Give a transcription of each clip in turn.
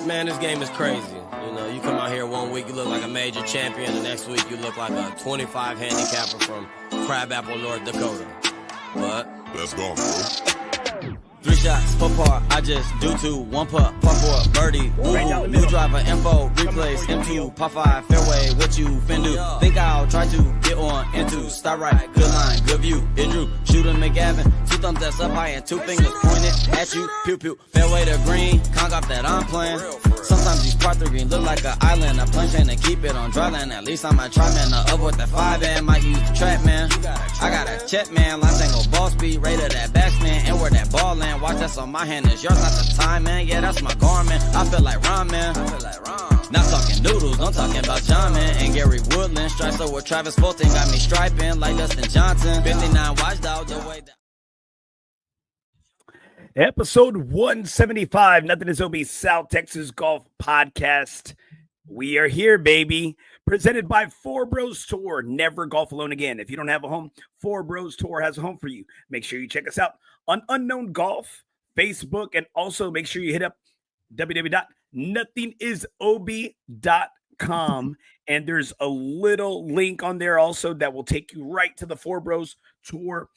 Man, this game is crazy. You know, you come out here 1 week, you look like a major champion. The next week, you look like a 25 handicapper from Crabapple, North Dakota. But let's go, bro. 3 shots, 4 par, I just do 2, 1 putt, par 4, birdie, new driver, info, replace, M2, par 5, fairway, what you fin do? Think I'll try to get on into, start right, good line, good view, it drew, shooter McGavin, 2 thumbs that's up high and 2 fingers pointed at you, pew pew, fairway to green, conk off that I'm playing. Sometimes these part 3 green look like an island, I plunge in and keep it on dry land, at least I'm a try man, up with the 5 and might use the trap man. I got a check man, line tango ball speed, rated that batsman, and where that ball land. Watch that's on my hand, is yours not the time, man. Yeah, that's my garment. I feel like Ron, man. Not talking noodles, I'm talking about John, man. And Gary Woodland, stripes over Travis Fulton, got me striping like Dustin Johnson. 59 watchdog, the way that. Episode 175, Nothing is OB South Texas Golf Podcast. We are here, baby. Presented by FOREBROS Tour. Never golf alone again. If you don't have a home, FOREBROS Tour has a home for you. Make sure you check us out on Unknown Golf, Facebook, and also make sure you hit up www.nothingisob.com. And there's a little link on there also that will take you right to the FOREBROS Tour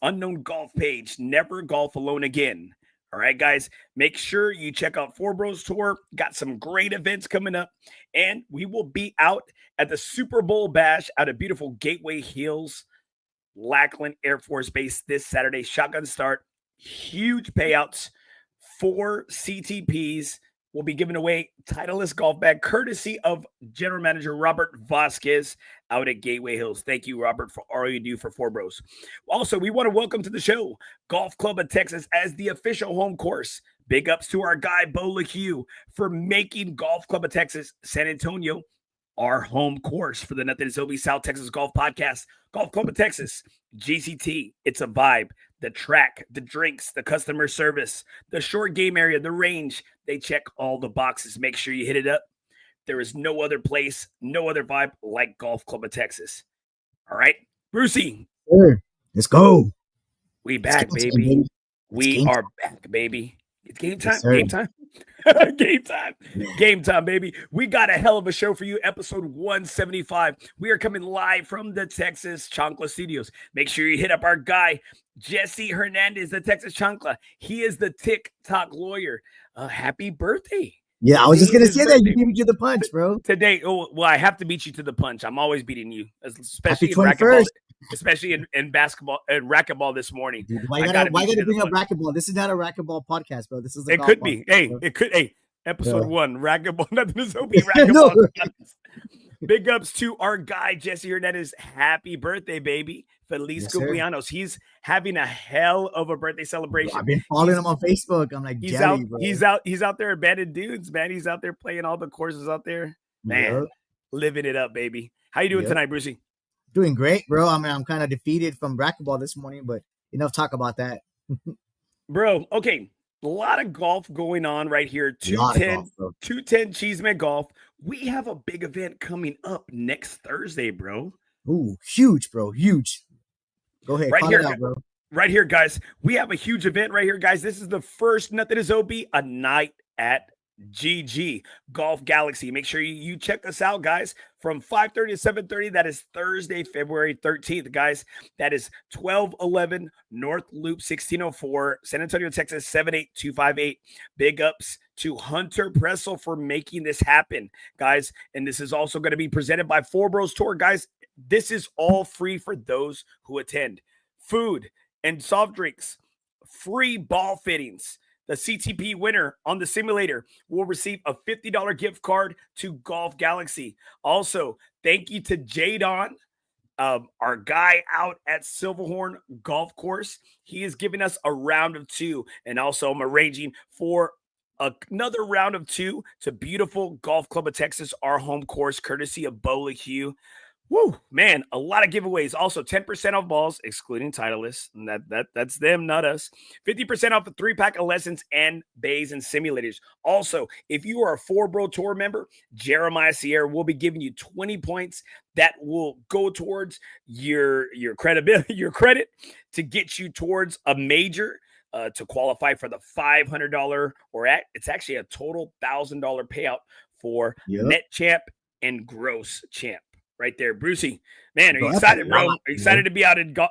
Unknown Golf page. Never golf alone again. All right, guys, make sure you check out FOREBROS Tour. Got some great events coming up, and we will be out at the Super Bowl Bash out of beautiful Gateway Hills, Lackland Air Force Base this Saturday. Shotgun start, huge payouts, 4 CTPs. We'll be giving away Titleist golf bag courtesy of General Manager Robert Vasquez out at Gateway Hills. Thank you, Robert, for all you do for FOREBROS. Also, we want to welcome to the show Golf Club of Texas as the official home course. Big ups to our guy, Bo LeHue, for making Golf Club of Texas San Antonio our home course for the Nothing is OB South Texas Golf Podcast. Golf Club of Texas, GCT, it's a vibe. The track, the drinks, the customer service, the short game area, the range, they check all the boxes. Make sure you hit it up. There is no other place, no other vibe like Golf Club of Texas. All right, Brucey. Sure. Let's go. We back, baby. We are back, baby. It's game time. Yes, game time. Game time. Game time, baby. We got a hell of a show for you. Episode 175. We are coming live from the Texas Chancla studios. Make sure you hit up our guy, Jesse Hernandez, the Texas Chancla. He is the TikTok lawyer. Happy birthday. Yeah, I was just going to say that. You beat me to the punch, bro. Today, well, I have to beat you to the punch. I'm always beating you, especially Happy in racquetball. 21st. Especially in basketball and racquetball this morning. Dude, why gotta bring up racquetball? This is not a racquetball podcast, bro. This is a golf could be. podcast, Hey, bro. it could. Hey, episode 1, racquetball. Nothing is OB racquetball. Big ups to our guy, Jesse Hernandez. Happy birthday, baby. Feliz cumpleaños. He's having a hell of a birthday celebration. I've been following him on Facebook. I'm like, he's jelly, out. bro. He's out there abandoned dudes, man. He's out there playing all the courses out there. Man, living it up, baby. How you doing tonight, Brucey? Doing great, bro. I mean, I'm kind of defeated from racquetball this morning, but enough talk about that. Bro, okay. A lot of golf going on right here. 210 Chisme Golf. We have a big event coming up next Thursday, bro. Ooh, huge, bro. Huge. Go ahead. Right here, it out, bro. Right here, guys. We have a huge event right here, guys. This is the first Nothing is OB, a night at GG Golf Galaxy. Make sure you check us out, guys, from 5:30 to 7:30. That is Thursday, February 13th, guys. That is 1211 North Loop 1604, San Antonio, Texas 78258. Big ups to Hunter Pressel for making this happen, guys. And this is also going to be presented by FOREBROS Tour, guys. This is all free for those who attend. Food and soft drinks, free ball fittings. The CTP winner on the simulator will receive a $50 gift card to Golf Galaxy. Also, thank you to Jadon, our guy out at Silverhorn Golf Course. He is giving us a round of 2. And also, I'm arranging for another round of 2 to beautiful Golf Club of Texas, our home course, courtesy of Bo LeHue. Woo, man, a lot of giveaways. Also, 10% off balls, excluding Titleist. And that's them, not us. 50% off the 3-pack of lessons and bays and simulators. Also, if you are a FOREBROS Tour member, Jeremiah Sierra will be giving you 20 points that will go towards your credibility, your credit to get you towards a major to qualify for the $500 it's actually a total $1,000 payout for net champ and gross champ. Right there, Brucey. Man, are you excited, bro? Are you excited to be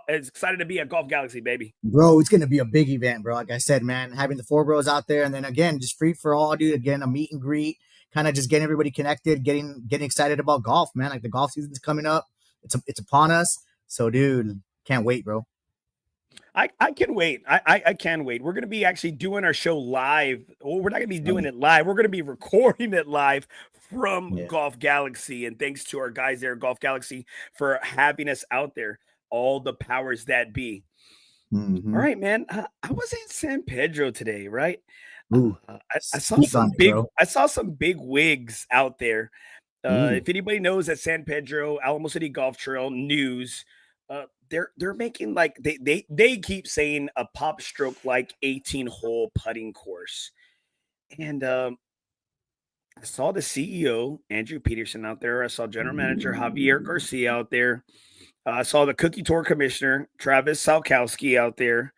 excited to be at Golf Galaxy, baby? Bro, it's gonna be a big event, bro. Like I said, man, having the FOREBROS out there, and then again, just free for all, dude. Again, a meet and greet, kind of just getting everybody connected, getting excited about golf, man. Like the golf season's coming up. It's upon us. So, dude, can't wait, bro. I can wait. I can wait. We're going to be actually doing our show live. Well, we're not going to be doing it live. We're going to be recording it live from Golf Galaxy. And thanks to our guys there at Golf Galaxy for having us out there. All the powers that be. All right, man. I was in San Pedro today, right? I saw some big wigs out there. If anybody knows at San Pedro, Alamo City Golf Trail news, they're making like they keep saying a pop stroke like 18-hole putting course. And I saw the CEO Andrew Peterson out there. I saw General Manager Javier Garcia out there. I saw the Cookie Tour Commissioner Travis Salkowski out there,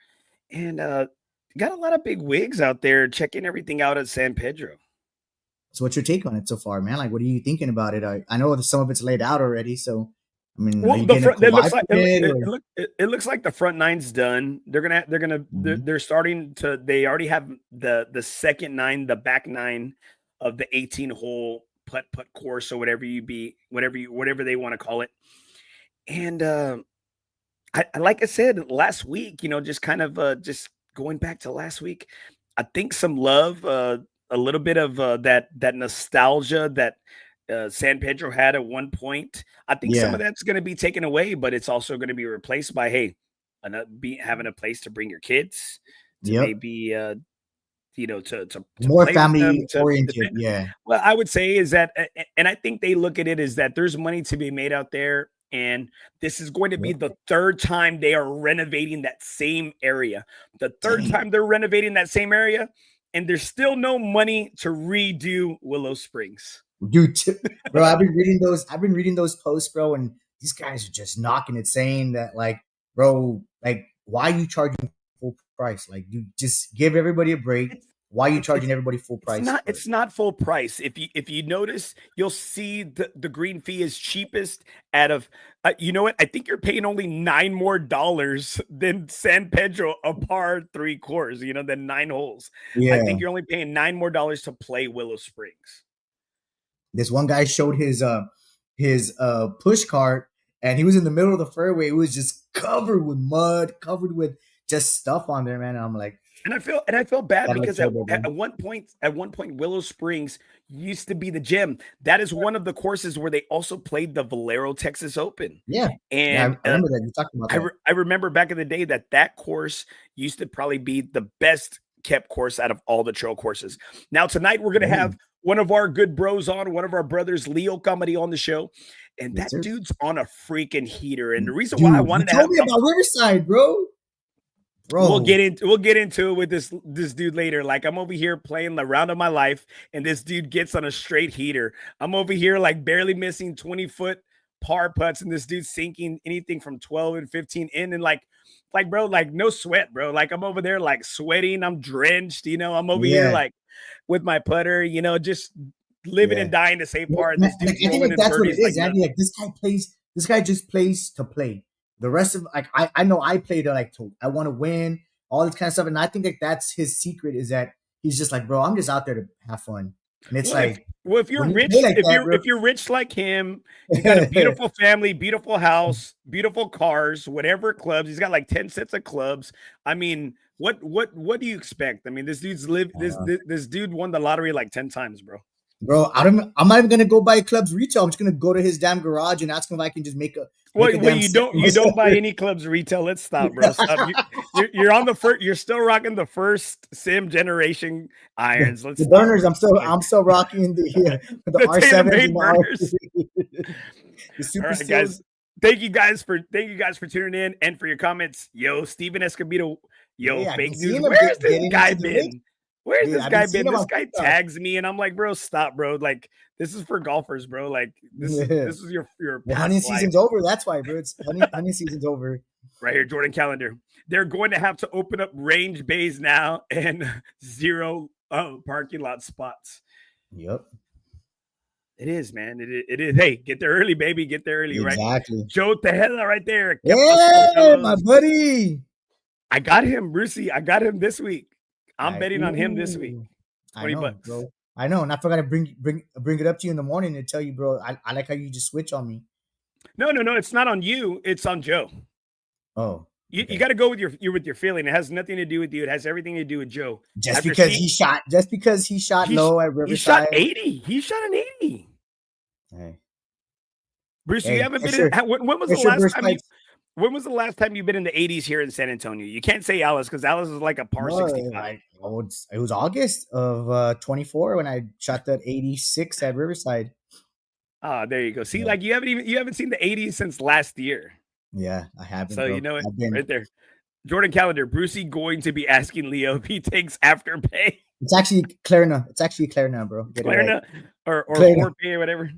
and got a lot of big wigs out there checking everything out at San Pedro. So what's your take on it so far, man? Like, what are you thinking about it? I know that some of it's laid out already, so I mean, well, it looks like the front nine's done. They're starting to. They already have the second nine, the back nine of the 18-hole putt course, or whatever they want to call it. And like I said last week, just kind of just going back to last week, I think some love, a little bit of that nostalgia that San Pedro had at one point. I think some of that's going to be taken away, but it's also going to be replaced by having a place to bring your kids, to maybe to more family oriented. Well, I would say is that, and I think they look at it as that there's money to be made out there. And this is going to be the third time they are renovating that same area. The third time they're renovating that same area, and there's still no money to redo Willow Springs. Dude, bro, I've been reading those posts, bro, and these guys are just knocking it, saying that, like, bro, like, why are you charging full price? Like, you just give everybody a break. Why are you charging everybody full price? It's not full price. If you notice, you'll see the green fee is cheapest out of you know what? I think you're paying only $9 more than San Pedro, a par 3 course, than 9 holes. I think you're only paying $9 more to play Willow Springs. This one guy showed his push cart, and he was in the middle of the fairway. It was just covered with mud, covered with just stuff on there, man. And I'm like, and I feel bad because at one point, Willow Springs used to be the gym. That is one of the courses where they also played the Valero Texas Open. Yeah, and I remember that. You talked about that. I remember back in the day that course used to probably be the best kept course out of all the trail courses. Now tonight we're gonna have one of our good bros on, one of our brothers, Leo Camarillo, on the show, and that dude's on a freaking heater. And the reason why I wanted to tell me about Riverside, bro. We'll get into it with this dude later. Like, I'm over here playing the round of my life, and this dude gets on a straight heater. I'm over here like barely missing 20-foot par putts, and this dude's sinking anything from 12 and 15 in, and like bro, like no sweat, bro. Like I'm over there like sweating, I'm drenched, I'm over here like with my putter, just living and dying to say par. This dude's I think that's what it is, Andy. Like this guy just plays to play. The rest of I know I play to I want to win, all this kind of stuff, and I think that's his secret, is that he's just like, bro, I'm just out there to have fun. And it's if you're rich, if you're rich like him, you got a beautiful family, beautiful house, beautiful cars, whatever clubs. He's got like 10 sets of clubs. I mean, what do you expect? I mean, this dude won the lottery like 10 times, bro. Bro, I'm not even gonna go buy clubs retail. I'm just gonna go to his damn garage and ask him if I can just make a. You don't buy any clubs retail. Let's stop, bro. Stop. You're on the first. You're still rocking the first Sim generation irons. Let's the burners. I'm still rocking the R7 burners. All right, guys. Thank you guys for tuning in and for your comments. Yo, Steven Escobedo. Fake news. Where's this guy been? Where's this guy been? This guy tags me, and I'm like, bro, stop, bro. Like, this is for golfers, bro. Like, this is your the hunting season's over. That's why, bro. It's hunting season's over. Right here, Jordan Calendar. They're going to have to open up range bays now and 0 parking lot spots. Yep. It is, man. It is. Hey, get there early, baby. Get there early, right? Exactly. Joe Tejeda right there. Yeah, my buddy. I got him, Brucey. I got him this week. I'm betting on him this week. I know, bro. I know, and I forgot to bring it up to you in the morning and tell you, bro. I like how you just switch on me. No. It's not on you. It's on Joe. Oh, okay. You got to go with your feeling. It has nothing to do with you. It has everything to do with Joe. Just because he shot low at Riverside. He shot an 80. Hey. Bruce, you haven't been in. When was the last time? When was the last time you've been in the 80s here in San Antonio? You can't say Alice because Alice is like a par 65. It was August of 24 when I shot that 86 at Riverside. Oh, there you go. See, like you haven't seen the 80s since last year. Yeah, I haven't. So bro. You know it right there. Jordan Calendar, Brucey going to be asking Leo if he takes Afterpay. It's actually Klarna. It's actually Klarna, bro. Klarna or FOREBROS or whatever.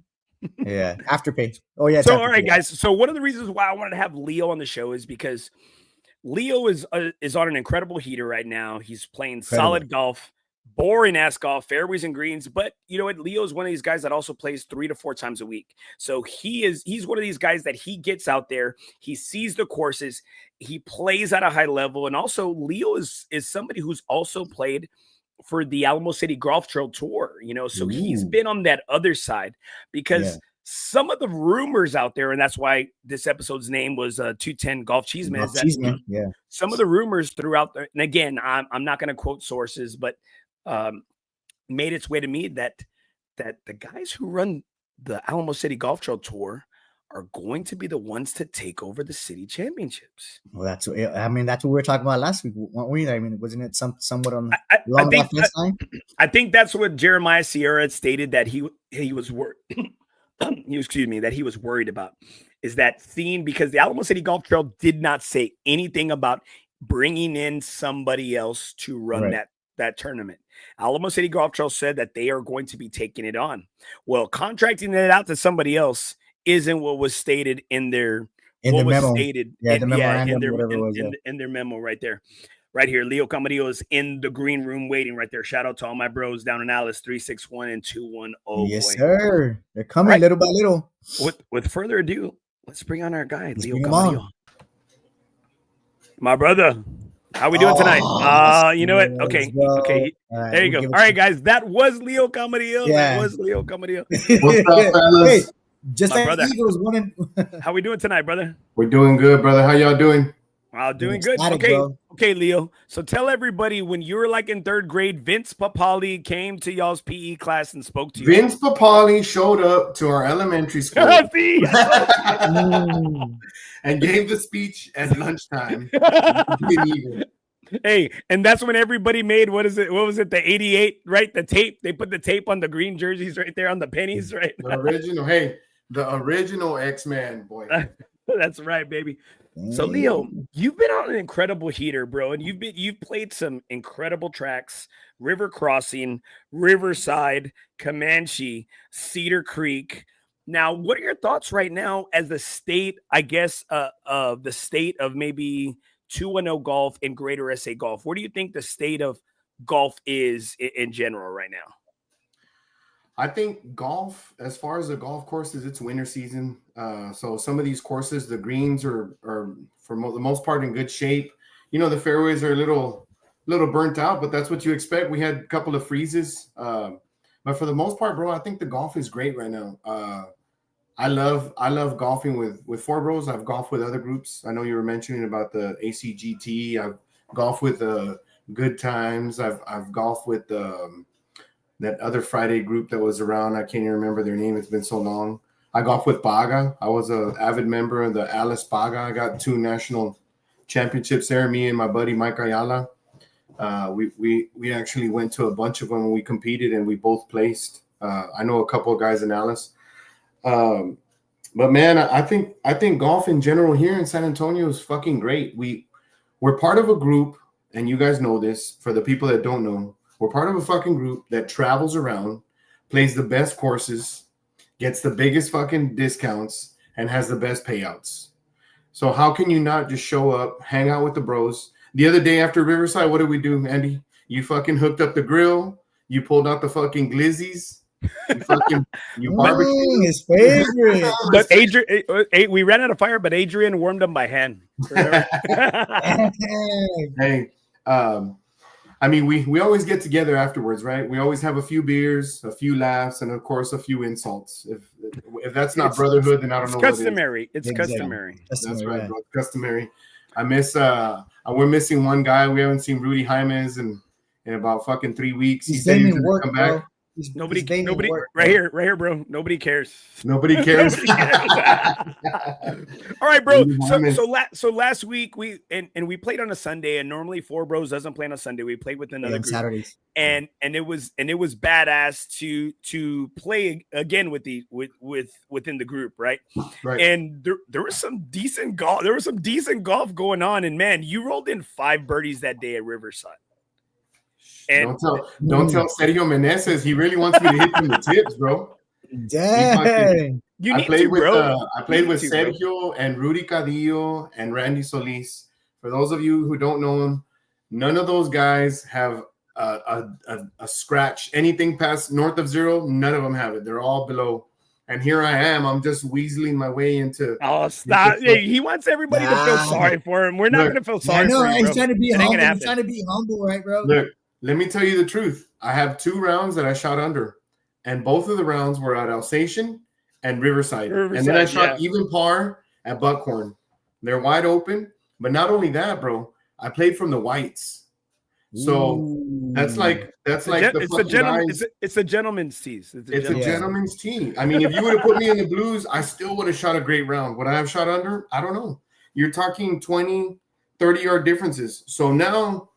Yeah, Afterpay. Oh yeah. So all right, guys. So one of the reasons why I wanted to have Leo on the show is because Leo is on an incredible heater right now. He's playing solid golf, boring ass golf, fairways and greens. But you know what? Leo is one of these guys that also plays 3 to 4 times a week. So he's one of these guys that he gets out there, he sees the courses, he plays at a high level, and also Leo is somebody who's also played for the Alamo City Golf Trail Tour, you know, so he's been on that other side because some of the rumors out there, and that's why this episode's name was 210 Golf Chisme, is that some of the rumors throughout there, and again, I'm not going to quote sources, but made its way to me that the guys who run the Alamo City Golf Trail Tour are going to be the ones to take over the city championships. Well, that's what we were talking about last week, weren't we? I mean, wasn't it somewhat on along that fence line? I think that's what Jeremiah Sierra had stated that he was worried. That he was worried about is that theme, because the Alamo City Golf Trail did not say anything about bringing in somebody else to run that tournament. Alamo City Golf Trail said that they are going to be taking it on. Well, contracting it out to somebody else isn't what was stated in their memo. In their memo right there. Right here, Leo Camarillo is in the green room waiting right there. Shout out to all my bros down in Alice, 361 and 210. Yes, sir. They're coming little by little. With further ado, let's bring on our guy, Leo Camarillo. My brother. How we doing tonight? You know what? Okay. Right, there you go. All right, guys. That was Leo Camarillo. Yeah. That was Leo Camarillo. What's up, fellas? Hey, just my like brother. Eagles. How we doing tonight, brother? We're doing good, brother. How y'all doing? Doing good. Okay, Leo. So tell everybody, when you were like in 3rd grade, Vince Papali came to y'all's PE class and spoke to you. Vince Papali showed up to our elementary school and gave the speech at lunchtime. Hey, and that's when everybody made, what was it, the 88, right? The tape. They put the tape on the green jerseys right there on the pennies, right? The original X-Man, boy. That's right, baby. So Leo, you've been on an incredible heater, bro, and you've played some incredible tracks: River Crossing, Riverside, Comanche, Cedar Creek. Now, what are your thoughts right now as the state, I guess, of the state of maybe 210 golf and Greater SA golf? Where do you think the state of golf is in general right now? I think golf, as far as the golf courses, it's winter season. So some of these courses, the greens are for the most part in good shape. You know, the fairways are a little burnt out, but that's what you expect. We had a couple of freezes. But for the most part, bro, I think the golf is great right now. I love golfing with FOREBROS. I've golfed with other groups. I know you were mentioning about the ACGT. I've golfed with Good Times. I've golfed with that other Friday group that was around. I can't even remember their name. It's been so long. I golfed with Baga. I was an avid member of the Alice Baga. I got 2 national championships there. Me and my buddy Mike Ayala. We actually went to a bunch of them when we competed, and we both placed. I know a couple of guys in Alice. But man, I think golf in general here in San Antonio is fucking great. We're part of a group, and you guys know this. For the people that don't know, we're part of a fucking group that travels around, plays the best courses, gets the biggest fucking discounts, and has the best payouts. So how can you not just show up, hang out with the bros? The other day after Riverside, what did we do, Andy? You fucking hooked up the grill. You pulled out the fucking glizzies. You barbecued. His favorite. But Adrian, we ran out of fire, but Adrian warmed them by hand. Hey, I mean, we always get together afterwards, right? We always have a few beers, a few laughs, and of course, a few insults. If that's not brotherhood, then I don't know. Customary. What it's customary. That's right, bro. It's customary. We're missing one guy. We haven't seen Rudy Jaimes in about fucking 3 weeks. He's said he's gonna come back. Nobody, right here, bro. Nobody cares. Nobody cares. All right, bro. So last week we played on a Sunday, and normally Four Bros doesn't play on a Sunday. We played with another group. Saturdays. And it was badass to play again within the group, right? Right. And there was some decent golf. There was some decent golf going on, and man, you rolled in 5 birdies that day at Riverside. And don't tell Sergio Meneses. He really wants me to hit him the tips, bro. Dang. I played with Sergio and Rudy Cadillo and Randy Solis. For those of you who don't know them, none of those guys have a scratch. Anything past north of 0, none of them have it. They're all below. And here I am. I'm just weaseling my way into. Oh, stop! He wants everybody to feel sorry for him. We're not going to feel sorry for him. He's trying to be humble. He's trying to be humble, right, bro? Look, let me tell you the truth. I have 2 rounds that I shot under, and both of the rounds were at Alsatian and Riverside. And then I shot even par at Buckhorn. They're wide open. But not only that, bro, I played from the whites. So it's a gentleman's tee. It's a gentleman's tee. I mean, if you would have put me in the blues, I still would have shot a great round. Would I have shot under? I don't know. You're talking 20, 30-yard differences. So now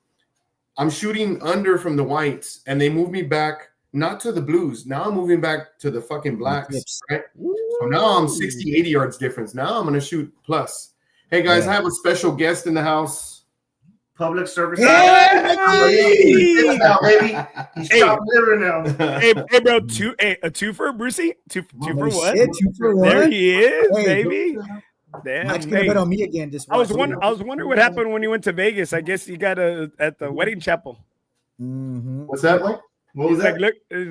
I'm shooting under from the whites, and they move me back, not to the blues. Now I'm moving back to the fucking blacks, right? So now I'm 60, 80 yards difference. Now I'm going to shoot plus. Hey, guys, I have a special guest in the house. Public service. Hey, baby. He's chopped liver now. Hey, bro, a two for Brucey? Two for what? Shit, 2 for 1. There he is, baby. Damn. Mike's gonna bet on me again. I was wondering what happened when you went to Vegas. I guess you got at the wedding chapel. Mm-hmm. What's that like? He's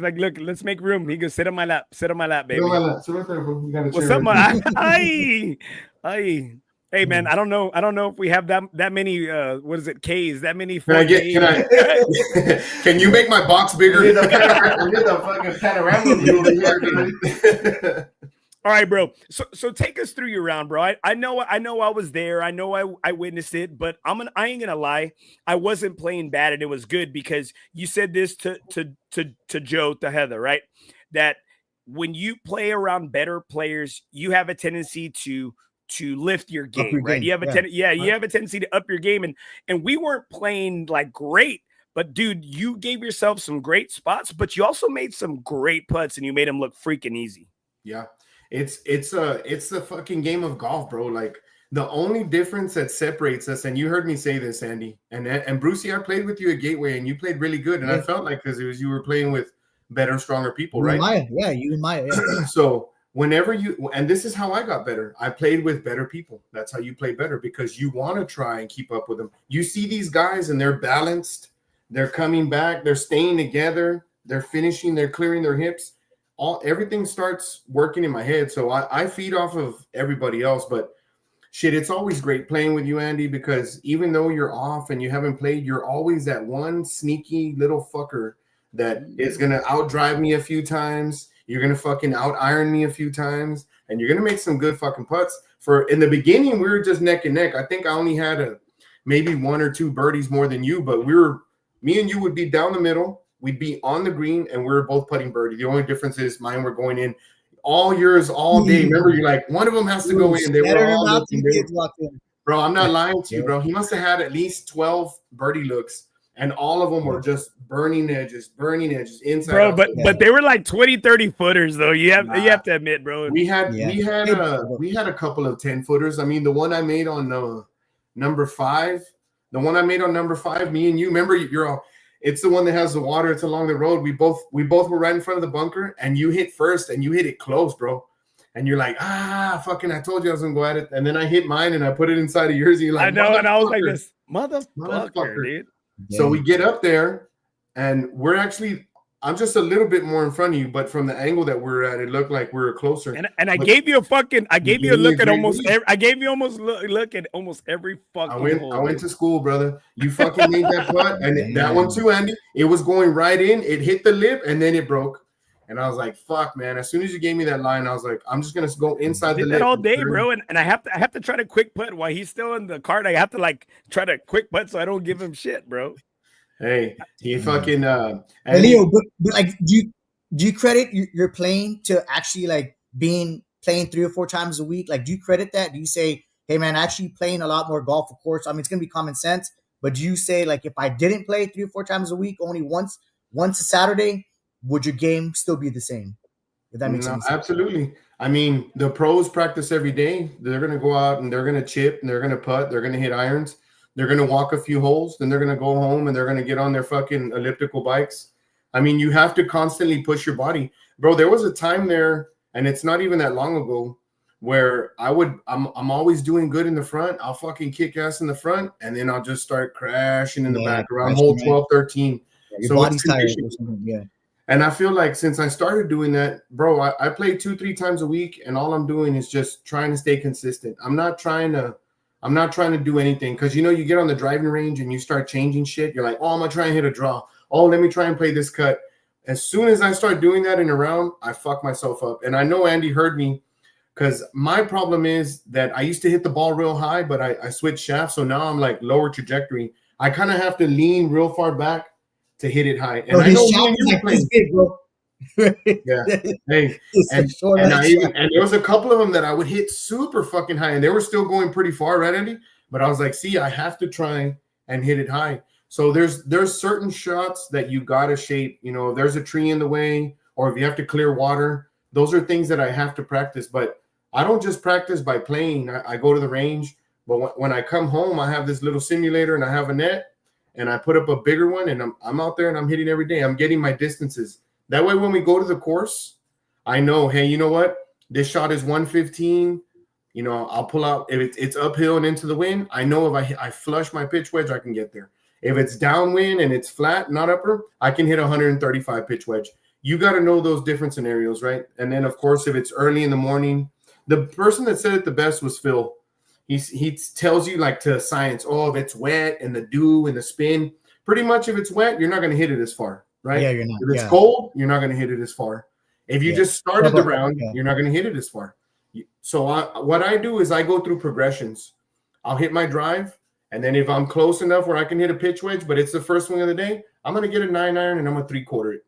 like, look, let's make room. He goes, sit on my lap, baby. Sit on my lap. Sit right there, bro. You got a chair. What's up, man? Hi. Hey, man, I don't know if we have that many. What is it? K's? That many? Can you make my box bigger? We need a fucking panorama view over here. All right, bro. So take us through your round, bro. I know I was there. I know I witnessed it, but I ain't gonna lie. I wasn't playing bad, and it was good because you said this to Joe, to Heather, right? That when you play around better players, you have a tendency to lift your game, right? You have you have a tendency to up your game, and we weren't playing like great, but dude, you gave yourself some great spots, but you also made some great putts, and you made them look freaking easy. Yeah, it's the fucking game of golf, bro. Like the only difference that separates us, and you heard me say this, Andy, and Brucey, I played with you at Gateway, and you played really good, and I felt like because it was you were playing with better, stronger people, right? Maya. Yeah, you and Maya. Yeah. So whenever and this is how I got better. I played with better people. That's how you play better, because you want to try and keep up with them. You see these guys and they're balanced. They're coming back. They're staying together. They're finishing. They're clearing their hips. Everything starts working in my head. So I feed off of everybody else. But shit, it's always great playing with you, Andy, because even though you're off and you haven't played, you're always that one sneaky little fucker that is going to outdrive me a few times. You're going to fucking out iron me a few times, and you're going to make some good fucking putts. In the beginning, we were just neck and neck. I think I only had maybe 1 or 2 birdies more than you, but me and you would be down the middle. We'd be on the green, and we were both putting birdie. The only difference is mine were going in. All yours, all day. Remember, you're like, one of them has to go in. They were all looking. Bro, I'm not lying to you, bro. He must have had at least 12 birdie looks. And all of them were just burning edges inside. Bro, but they were like 20, 30 footers though. You have to admit, bro. We had a couple of 10 footers. I mean, the one I made on number 5, me and you, remember, it's the one that has the water. It's along the road. We both were right in front of the bunker, and you hit first, and you hit it close, bro. and you're like, fucking, I told you I was gonna go at it, and then I hit mine and I put it inside of yours, and you're like, I know, and I was like, this motherfucker, dude. So we get up there, and I'm just a little bit more in front of you, but from the angle that we're at, it looked like we were closer. And I gave you a look at almost every fucking hole. I went to school, brother. You fucking made that putt, and that one too, Andy. It was going right in. It hit the lip, and then it broke. And I was like, "Fuck, man!" As soon as you gave me that line, I was like, "I'm just gonna go inside the lip." All day, bro. And I have to try to quick putt while he's still in the cart. I have to like try to quick putt so I don't give him shit, bro. Hey, he fucking Leo, but like, do you credit your playing to actually like playing 3 or 4 times a week? Like, do you credit that? Do you say, hey man, actually playing a lot more golf, of course? I mean, it's gonna be common sense, but do you say, like, if I didn't play 3 or 4 times a week, only once a Saturday, would your game still be the same? If that makes sense. Absolutely. I mean, the pros practice every day. They're gonna go out and they're gonna chip and they're gonna putt, they're gonna hit irons. They're going to walk a few holes, then they're going to go home and they're going to get on their fucking elliptical bikes. I mean, you have to constantly push your body. Bro, there was a time there, and it's not even that long ago, where I'm always doing good in the front. I'll fucking kick ass in the front, and then I'll just start crashing in the back around hole 12, 13. Your body's tired or something, yeah. And I feel like since I started doing that, bro, I play 2-3 times a week, and all I'm doing is just trying to stay consistent. I'm not trying to do anything, because you get on the driving range and you start changing shit. You're like, oh, I'm gonna try and hit a draw. Oh, let me try and play this cut. As soon as I start doing that in a round, I fuck myself up. And I know Andy heard me, because my problem is that I used to hit the ball real high, but I switched shafts, so now I'm like lower trajectory. I kind of have to lean real far back to hit it high. And I know like big, bro. Yeah. Hey, and there was a couple of them that I would hit super fucking high, and they were still going pretty far, right, Andy? But I was like, see, I have to try and hit it high. So there's certain shots that you gotta shape. If there's a tree in the way, or if you have to clear water, those are things that I have to practice. But I don't just practice by playing. I go to the range, but when I come home, I have this little simulator and I have a net, and I put up a bigger one, and I'm out there and I'm hitting every day. I'm getting my distances. That way, when we go to the course, I know, hey, you know what? This shot is 115. I'll pull out. If it's uphill and into the wind, I know if I flush my pitch wedge, I can get there. If it's downwind and it's flat, not upper, I can hit 135 pitch wedge. You got to know those different scenarios, right? And then, of course, if it's early in the morning, the person that said it the best was Phil. He tells you, like, to science, if it's wet and the dew and the spin, pretty much if it's wet, you're not going to hit it as far. Right? Yeah, you're not. If it's cold, you're not going to hit it as far. If you just started the round, you're not going to hit it as far. So what I do is I go through progressions. I'll hit my drive, and then if I'm close enough where I can hit a pitch wedge, but it's the first swing of the day, I'm going to get a 9-iron and I'm going to 3/4 it.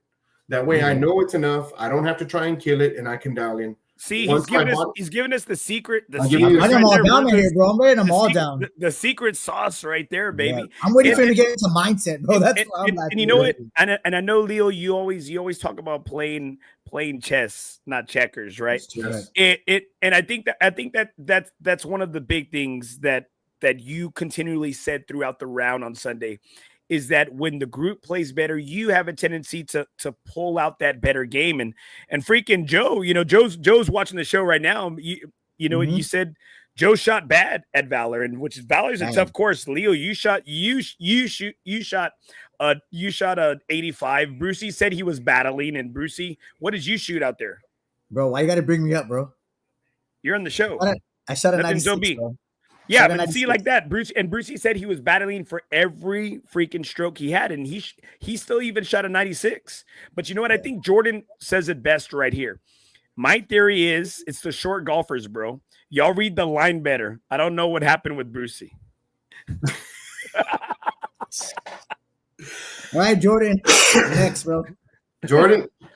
That way I know it's enough. I don't have to try and kill it, and I can dial in. See, he's giving us the secret. I'm them all down here, bro. I'm writing them all down. The secret sauce right there, baby. Yeah. I'm waiting for him to get into mindset, bro. That's what I'm like. And you know what? And I know, Leo, you always talk about playing chess, not checkers, right? And I think that's one of the big things that you continually said throughout the round on Sunday, is that when the group plays better, you have a tendency to pull out that better game. And freaking Joe, Joe's watching the show right now. You said Joe shot bad at Valor, and which is Valor's a tough course. Leo, you shot a 85. Brucey said he was battling, and Brucey, what did you shoot out there? Bro, why you got to bring me up, bro? You're on the show. I shot a 96, bro. Yeah, but see, like that, Brucey said he was battling for every freaking stroke he had, and he still even shot a 96. But you know what? I think Jordan says it best right here. My theory is it's the short golfers, bro. Y'all read the line better. I don't know what happened with Brucey. All right, Jordan. Next, bro.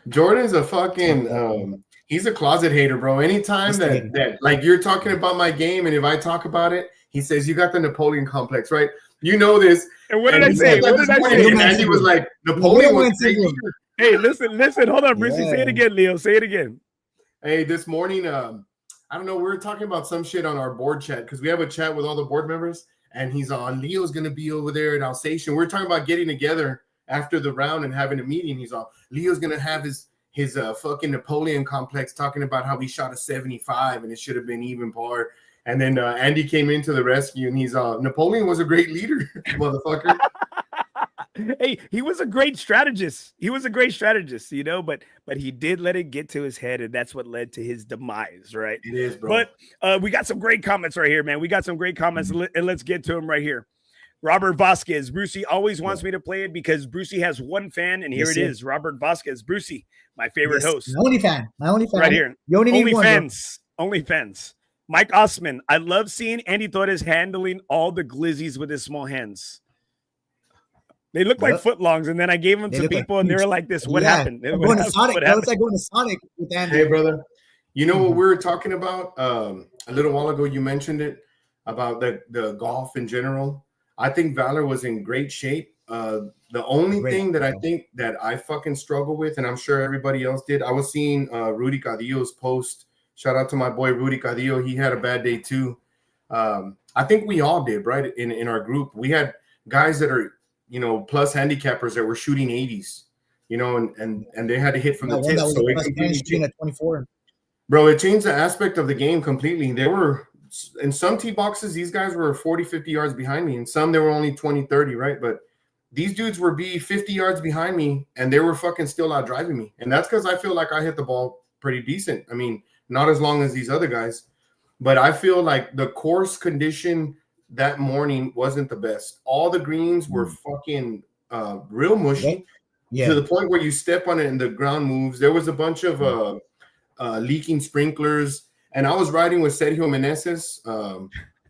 Jordan's a fucking he's a closet hater, bro. Anytime that like you're talking about my game, and if I talk about it, he says you got the Napoleon complex, right? You know this. And what did I say? And Andy was like, Napoleon was hey, listen, hold on, Brucey. Say it again, Leo. Say it again. Hey, this morning, I don't know, we were talking about some shit on our board chat, because we have a chat with all the board members, and he's on, Leo's gonna be over there at Alsatian. We're talking about getting together after the round and having a meeting. He's all, Leo's gonna have his his fucking Napoleon complex, talking about how he shot a 75 and it should have been even par. And then Andy came into the rescue, and he's Napoleon was a great leader, motherfucker. Hey, he was a great strategist. He was a great strategist, you know, but he did let it get to his head, and that's what led to his demise, right? It is, bro. But we got some great comments right here, man. We got some great comments, and let's get to them right here. Robert Vasquez, Brucey always wants me to play it because Brucey has one fan, and here it is, Robert Vasquez. Brucey, my favorite host. My only fan. Right here. You only need fans. Only fans. Mike Osman, I love seeing Andy Torres handling all the glizzies with his small hands. They look like footlongs, and then I gave them to people, and they were like this. What happened? Going to Sonic. That was like going to Sonic with Andy. Hey, brother. You know what we were talking about a little while ago? You mentioned it about the golf in general. I think Valor was in great shape. The only thing that I think that I fucking struggle with, and I'm sure everybody else did, I was seeing Rudy Cadillo's post. Shout out to my boy Rudy Cadillo. He had a bad day too. I think we all did, right? In our group, we had guys that are, you know, plus handicappers that were shooting 80s, you know, and they had to hit from the tip. So it completely changed at 24. Bro, it changed the aspect of the game completely. They were in some tee boxes, these guys were 40, 50 yards behind me. And some they were only 20, 30, right? But these dudes were 50 yards behind me, and they were fucking still out driving me. And that's because I feel like I hit the ball pretty decent. I mean, not as long as these other guys, but I feel like the course condition that morning wasn't the best. All the greens were fucking real mushy to the point where you step on it and the ground moves. There was a bunch of leaking sprinklers, and I was riding with Sergio Meneses.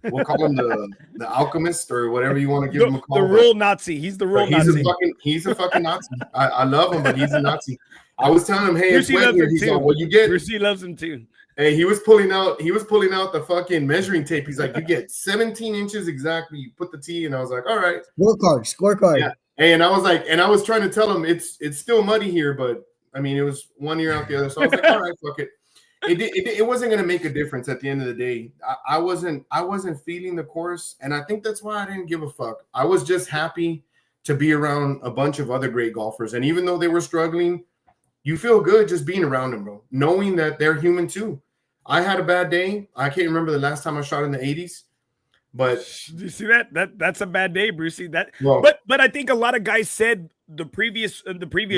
We'll call him the alchemist or whatever you want to give him a call. The real Nazi. He's the real Nazi. He's a fucking Nazi. I love him, but he's a Nazi. I was telling him, hey, it's wet here. He's like, well, you get. Brucey loves him too. Hey, he was pulling out the fucking measuring tape. He's like, you get 17 inches exactly. You put the tee, and I was like, all right. Scorecard. Yeah. Hey, and I was like, and I was trying to tell him it's still muddy here, but I mean, it was one ear out the other. So I was like, all right, fuck it. It wasn't going to make a difference at the end of the day. I wasn't feeling the course, and I think that's why I didn't give a fuck. I was just happy to be around a bunch of other great golfers, and even though they were struggling, you feel good just being around them, bro, knowing that they're human too. I had a bad day. I can't remember the last time I shot in the 80s, but do you see that's a bad day, Brucey. But I think a lot of guys said the previous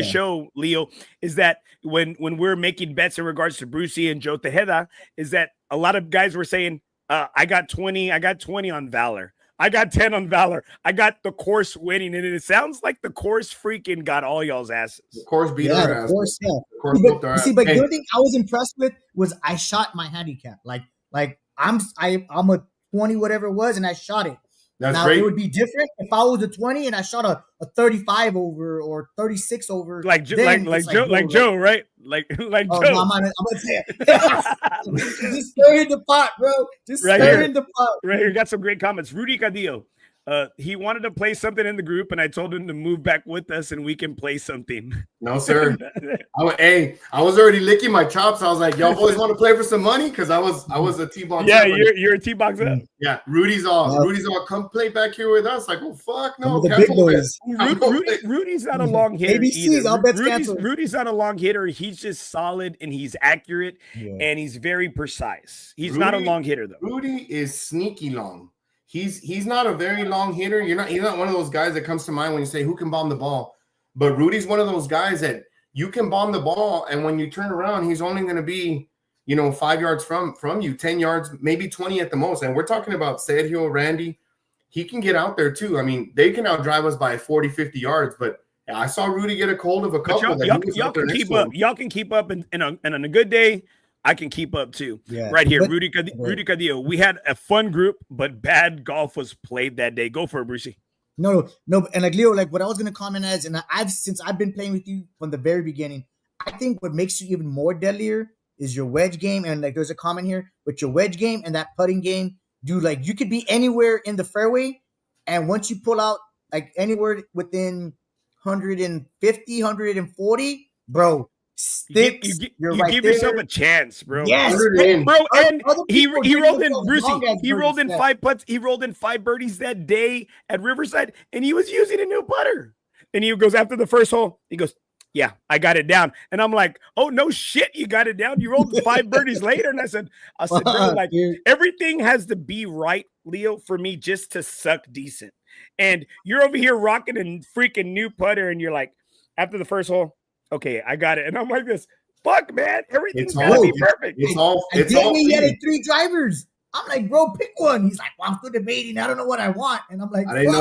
show, Leo, is that when we're making bets in regards to Brucey and Joe Tejeda, is that a lot of guys were saying, I got 20 on Valor. I got 10 on Valor. I got the course winning, and it sounds like the course freaking got all y'all's asses. The course beat our ass. The course but the other thing I was impressed with was I shot my handicap. Like I'm a 20 whatever it was, and I shot it. That's now great. It would be different if I was a 20 and I shot a 35 over or 36 over. Like Joe, right? Like Joe. No, I'm gonna say it. Just stir in the pot, bro. Just stir in the pot. Right here, got some great comments. Rudy Cadillo. He wanted to play something in the group, and I told him to move back with us, and we can play something. No, sir. I was already licking my chops. I was like, y'all boys want to play for some money? Because I was a T-box. Yeah, you're a T-box up. Yeah, Rudy's all come play back here with us. Like, oh fuck no, the big boys. Rudy's not a long hitter. ABCs, I'll bet Rudy's not a long hitter. He's just solid, and he's accurate, and he's very precise. He's not a long hitter though. Rudy is sneaky long. He's not a very long hitter. He's not one of those guys that comes to mind when you say who can bomb the ball. But Rudy's one of those guys that you can bomb the ball, and when you turn around, he's only going to be, 5 yards from you, 10 yards, maybe 20 at the most. And we're talking about Sergio, Randy. He can get out there too. I mean, they can outdrive us by 40, 50 yards, but I saw Rudy get a hold of a couple. Y'all can keep up. Y'all can keep up, and on a good day, I can keep up too. Yeah. Right here, Rudy Cadillo. We had a fun group, but bad golf was played that day. Go for it, Brucey. No. And like Leo, like what I was gonna comment as, and since I've been playing with you from the very beginning, I think what makes you even more deadlier is your wedge game. And like there's a comment here, with your wedge game and that putting game, dude, like you could be anywhere in the fairway, and once you pull out like anywhere within 150, 140, bro. Sticks, you give yourself a chance, bro. Yes, bro. And he rolled in Brucey. He rolled in 5 putts. He rolled in 5 birdies that day at Riverside, and he was using a new putter. And he goes after the first hole. He goes, yeah, I got it down. And I'm like, oh, no shit, you got it down. You rolled 5 birdies later. And I said, bro, like Dude. everything has to be right, Leo, for me just to suck decent. And you're over here rocking a freaking new putter. And you're like, after the first hole, okay, I got it. And I'm like this, fuck, man, everything's got to be perfect. It's all He had 3 drivers. I'm like, bro, pick one. He's like, well, I'm still debating. I don't know what I want. And I'm like, I didn't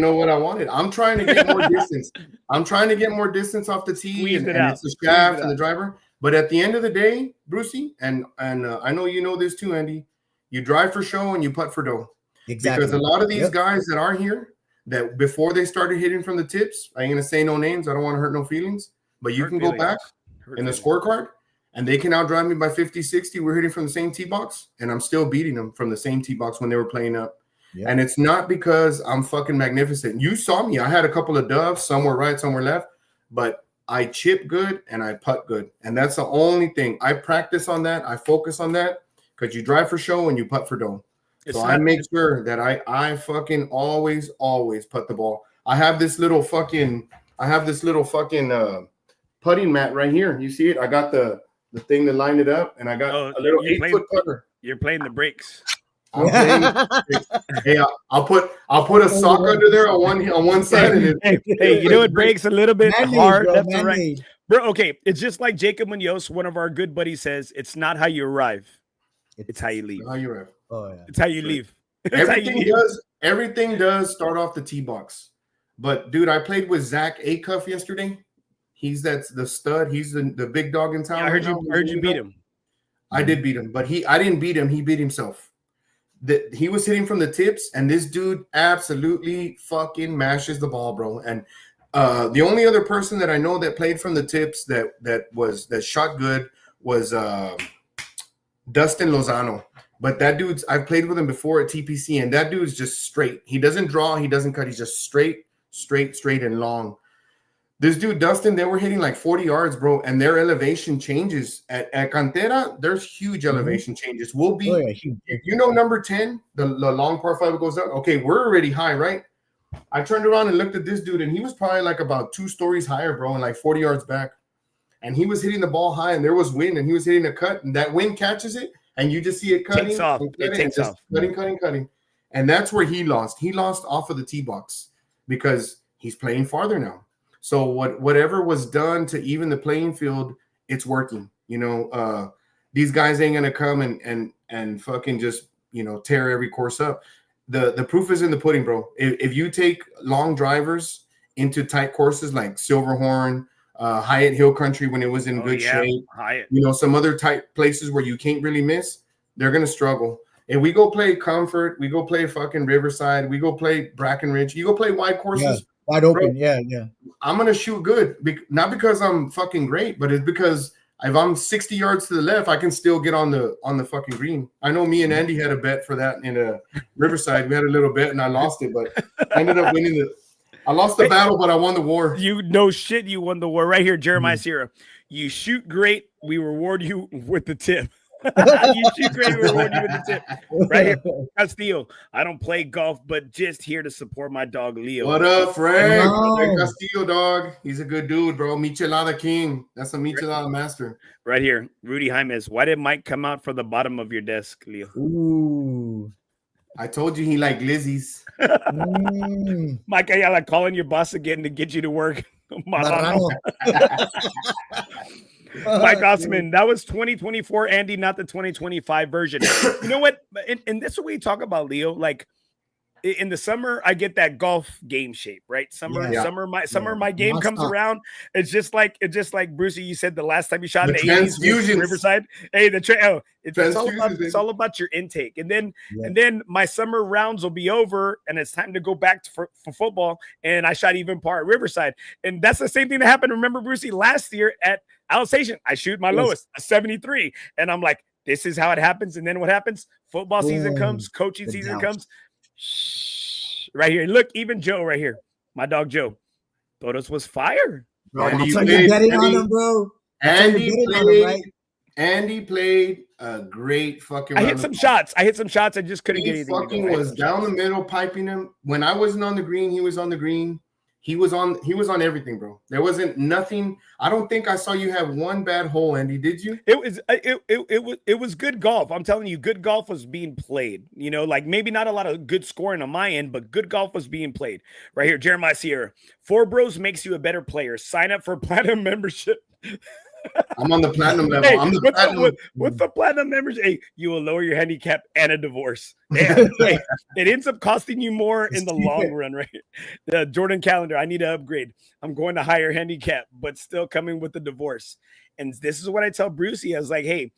know what I wanted. I'm trying to get more distance. I'm trying to get more distance off the tee, and it's the shaft and the driver. But at the end of the day, Brucey, and I know you know this too, Andy, you drive for show and you putt for dough. Exactly. Because a lot of these guys that are here, that before they started hitting from the tips, I ain't going to say no names. I don't want to hurt no feelings. But you can go back in the scorecard, and they can outdrive me by 50, 60. We're hitting from the same tee box, and I'm still beating them from the same tee box when they were playing up. Yep. And it's not because I'm fucking magnificent. You saw me. I had a couple of doves. Some were right, some were left. But I chip good, and I putt good. And that's the only thing. I practice on that. I focus on that because you drive for show and you putt for dough. So I make sure that I fucking always putt the ball. I have this little fucking putting mat right here. You see it? I got the thing to line it up, and I got a little 8-foot putter. You're playing the brakes. Hey, I'll put a sock under there on one side. Hey, you know it breaks a little bit hard. That's all right, bro. Okay, it's just like Jacob Munoz, one of our good buddies, says. It's not how you arrive; it's how you leave. How you arrive? Oh yeah, it's how you leave. Everything does start off the tee box. But dude, I played with Zach Acuff yesterday. That's the stud. He's the big dog in town. Yeah, I heard you beat him. I did beat him, but I didn't beat him. He beat himself. He was hitting from the tips, and this dude absolutely fucking mashes the ball, bro. And the only other person that I know that played from the tips that shot good was Dustin Lozano. But that dude's, I've played with him before at TPC, and that dude's just straight. He doesn't draw, he doesn't cut. He's just straight, and long. This dude, Dustin, they were hitting like 40 yards, bro, and their elevation changes. At Cantera, there's huge elevation changes. We'll be, you know, number 10, the long par 5 goes up. Okay, we're already high, right? I turned around and looked at this dude, and he was probably like about 2 stories higher, bro, and like 40 yards back. And he was hitting the ball high, and there was wind, and he was hitting a cut, and that wind catches it, and you just see it cutting. It takes off. Cutting. And that's where he lost. He lost off of the tee box because he's playing farther now. So whatever was done to even the playing field, it's working. You know, these guys ain't gonna come and fucking just, you know, tear every course up. The proof is in the pudding, bro. If you take long drivers into tight courses like Silverhorn, Hyatt Hill Country when it was in good shape, Hyatt. You know, some other tight places where you can't really miss, they're gonna struggle. If we go play Comfort, we go play fucking Riverside, we go play Brackenridge, you go play wide courses. Yeah. Wide open, bro, yeah. I'm gonna shoot good, not because I'm fucking great, but it's because if I'm 60 yards to the left, I can still get on the fucking green. I know me and Andy had a bet for that in a Riverside. We had a little bet and I lost it, but I ended up winning I lost the battle, but I won the war. You won the war right here, Jeremiah Sierra. You shoot great, we reward you with the tip. You shoot great, we reward you with the tip. Right here, Castillo. I don't play golf, but just here to support my dog Leo. What up, Frank? Hey, Castillo, dog. He's a good dude, bro. Michelada King. That's a Michelada master. Right here, Rudy Jaimes. Why did Mike come out from the bottom of your desk, Leo? Ooh. I told you he liked glizzies. Mike Ayala calling your boss again to get you to work. Mike Osman, that was 2024, Andy, not the 2025 version. You know what? And this is what we talk about, Leo. Like in the summer, I get that golf game shape, right? Summer, my game comes around. It's just like Brucey, you said the last time you shot in the 80s, Riverside. Hey, it's all about your intake. And then my summer rounds will be over, and it's time to go back for football. And I shot even par at Riverside, and that's the same thing that happened. Remember, Brucey, last year at Alsatian, I shoot my lowest, a 73, and I'm like, this is how it happens. And then what happens? Football season comes, coaching season comes. Shh. Right here. Look, even Joe right here. My dog Joe. Thought us was fire. Bro, Andy played a great fucking I hit some shots. I just couldn't get anything. He fucking was down the middle, piping him. When I wasn't on the green, he was on the green. He was on everything, bro. There wasn't nothing. I don't think I saw you have one bad hole, Andy. Did you? It was good golf. I'm telling you, good golf was being played. You know, like maybe not a lot of good scoring on my end, but good golf was being played. Right here, Jeremiah Sierra. FOREBROS makes you a better player. Sign up for platinum membership. I'm on the platinum level. Hey, I'm the platinum. what's the platinum membership? Hey, you will lower your handicap and a divorce. Damn, hey, it ends up costing you more in the long run, right? The Jordan Calendar, I need to upgrade. I'm going to higher handicap, but still coming with the divorce. And this is what I tell Brucey. I was like, hey,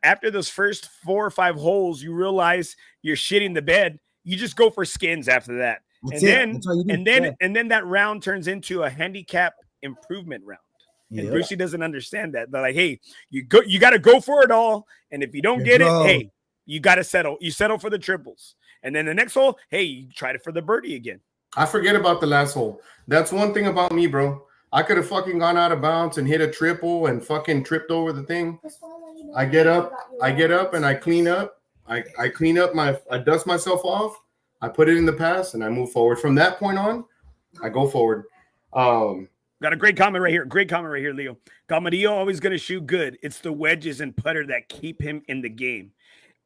after those first 4 or 5 holes, you realize you're shitting the bed. You just go for skins after that. And then that round turns into a handicap improvement round. And Brucey doesn't understand that. They're like, hey, you got to go for it all. And if you don't get it, hey, you got to settle. You settle for the triples. And then the next hole, hey, you try it for the birdie again. I forget about the last hole. That's one thing about me, bro. I could have fucking gone out of bounds and hit a triple and fucking tripped over the thing. I get up and I clean up. I clean up I dust myself off. I put it in the pass and I move forward. From that point on, I go forward. Got a great comment right here. Great comment right here, Leo. Camarillo always going to shoot good. It's the wedges and putter that keep him in the game.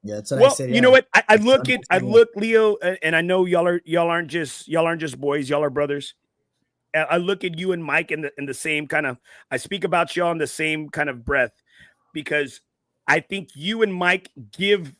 Yeah, that's what I said. You know what? I look, Leo, and I know y'all aren't just boys. Y'all are brothers. I look at you and Mike in the same kind of. I speak about y'all in the same kind of breath, because I think you and Mike give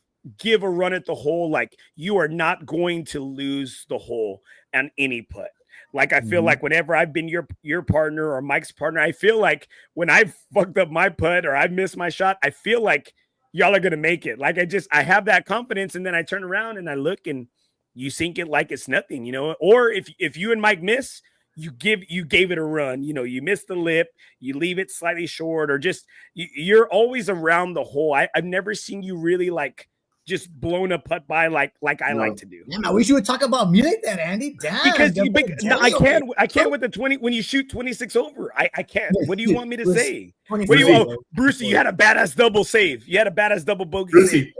a run at the hole. Like, you are not going to lose the hole on any putt. Like, I feel like whenever I've been your partner or Mike's partner, I feel like when I've fucked up my putt or I've missed my shot, I feel like y'all are going to make it. Like, I have that confidence, and then I turn around and I look and you sink it like it's nothing, you know? Or if you and Mike miss, you gave it a run, you know, you missed the lip, you leave it slightly short, or just, you're always around the hole. I've never seen you really like just blown a putt by like I like to do. Yeah, I wish you would talk about me like that, Andy. Damn, because I can't with the 20 when you shoot 26 over. I can't. What do you want me to say? Brucey, you had a badass double save. You had a badass double bogey. Brucey,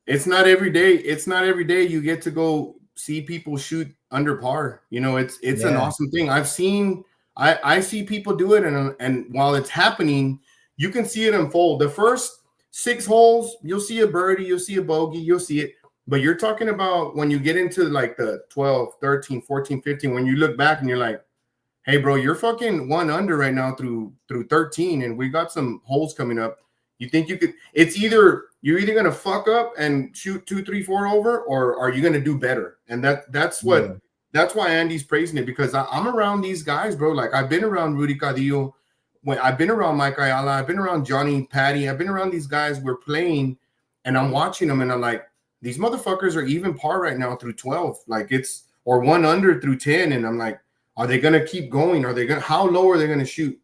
it's not every day. It's not every day you get to go see people shoot under par. You know, it's an awesome thing. I see people do it, and while it's happening, you can see it unfold. The first 6 holes, you'll see a birdie, you'll see a bogey, you'll see it. But you're talking about when you get into like the 12, 13, 14, 15, when you look back and you're like, hey, bro, you're fucking 1 under right now through 13, and we got some holes coming up. You think you could – you're either going to fuck up and shoot 2, 3, 4 over, or are you going to do better? And that's why Andy's praising it, because I'm around these guys, bro. Like, I've been around Rudy Cadillo. When I've been around Mike Ayala, I've been around Johnny Patty, I've been around these guys. We're playing, and I'm watching them, and I'm like, these motherfuckers are even par right now through 12, like or 1 under through 10, and I'm like, are they gonna keep going? How low are they gonna shoot?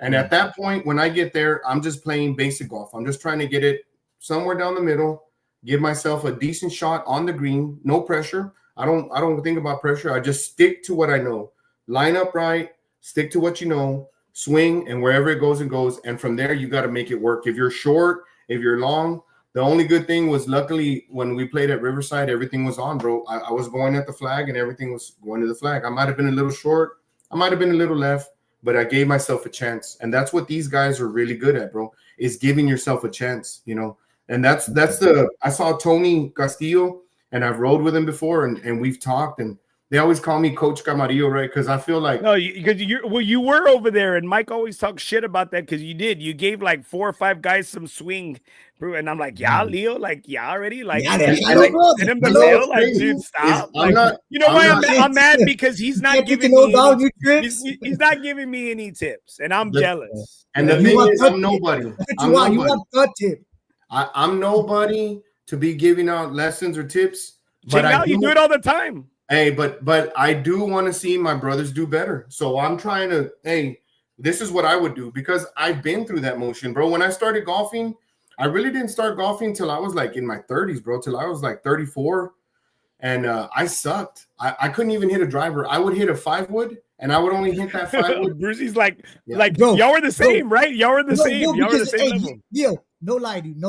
And at that point, when I get there, I'm just playing basic golf. I'm just trying to get it somewhere down the middle, give myself a decent shot on the green, no pressure. I don't think about pressure. I just stick to what I know, line up right, stick to what you know. Swing, and wherever it goes, and from there you got to make it work. If you're short, if you're long, the only good thing was, luckily, when we played at Riverside, everything was on, bro. I was going at the flag, and everything was going to the flag. I might have been a little short, I might have been a little left, but I gave myself a chance. And that's what these guys are really good at, bro, is giving yourself a chance, you know. And that's I saw Tony Castillo, and I've rode with him before, and we've talked, and they always call me Coach Camarillo, right? Because I feel like you were over there, and Mike always talks shit about that, because you gave like 4 or 5 guys some swing, bro. And I'm like, yeah, Leo, like, yeah, already, like, dude, stop. You know why I'm mad? Because he's not giving me he's not giving me any tips, and I'm jealous. And the thing is, I'm nobody. You want the tip? I'm nobody to be giving out lessons or tips. But you do it all the time. Hey, but I do want to see my brothers do better. So I'm trying to, hey, this is what I would do, because I've been through that motion, bro. When I started golfing, I really didn't start golfing till I was like in my 30s, bro, till I was like 34. And I sucked. I couldn't even hit a driver. I would hit a 5-wood, and I would only hit that 5-wood. Brucey's like, bro, y'all were the same, right? Y'all were the same. Y'all were the same level. Yo, no lie, dude.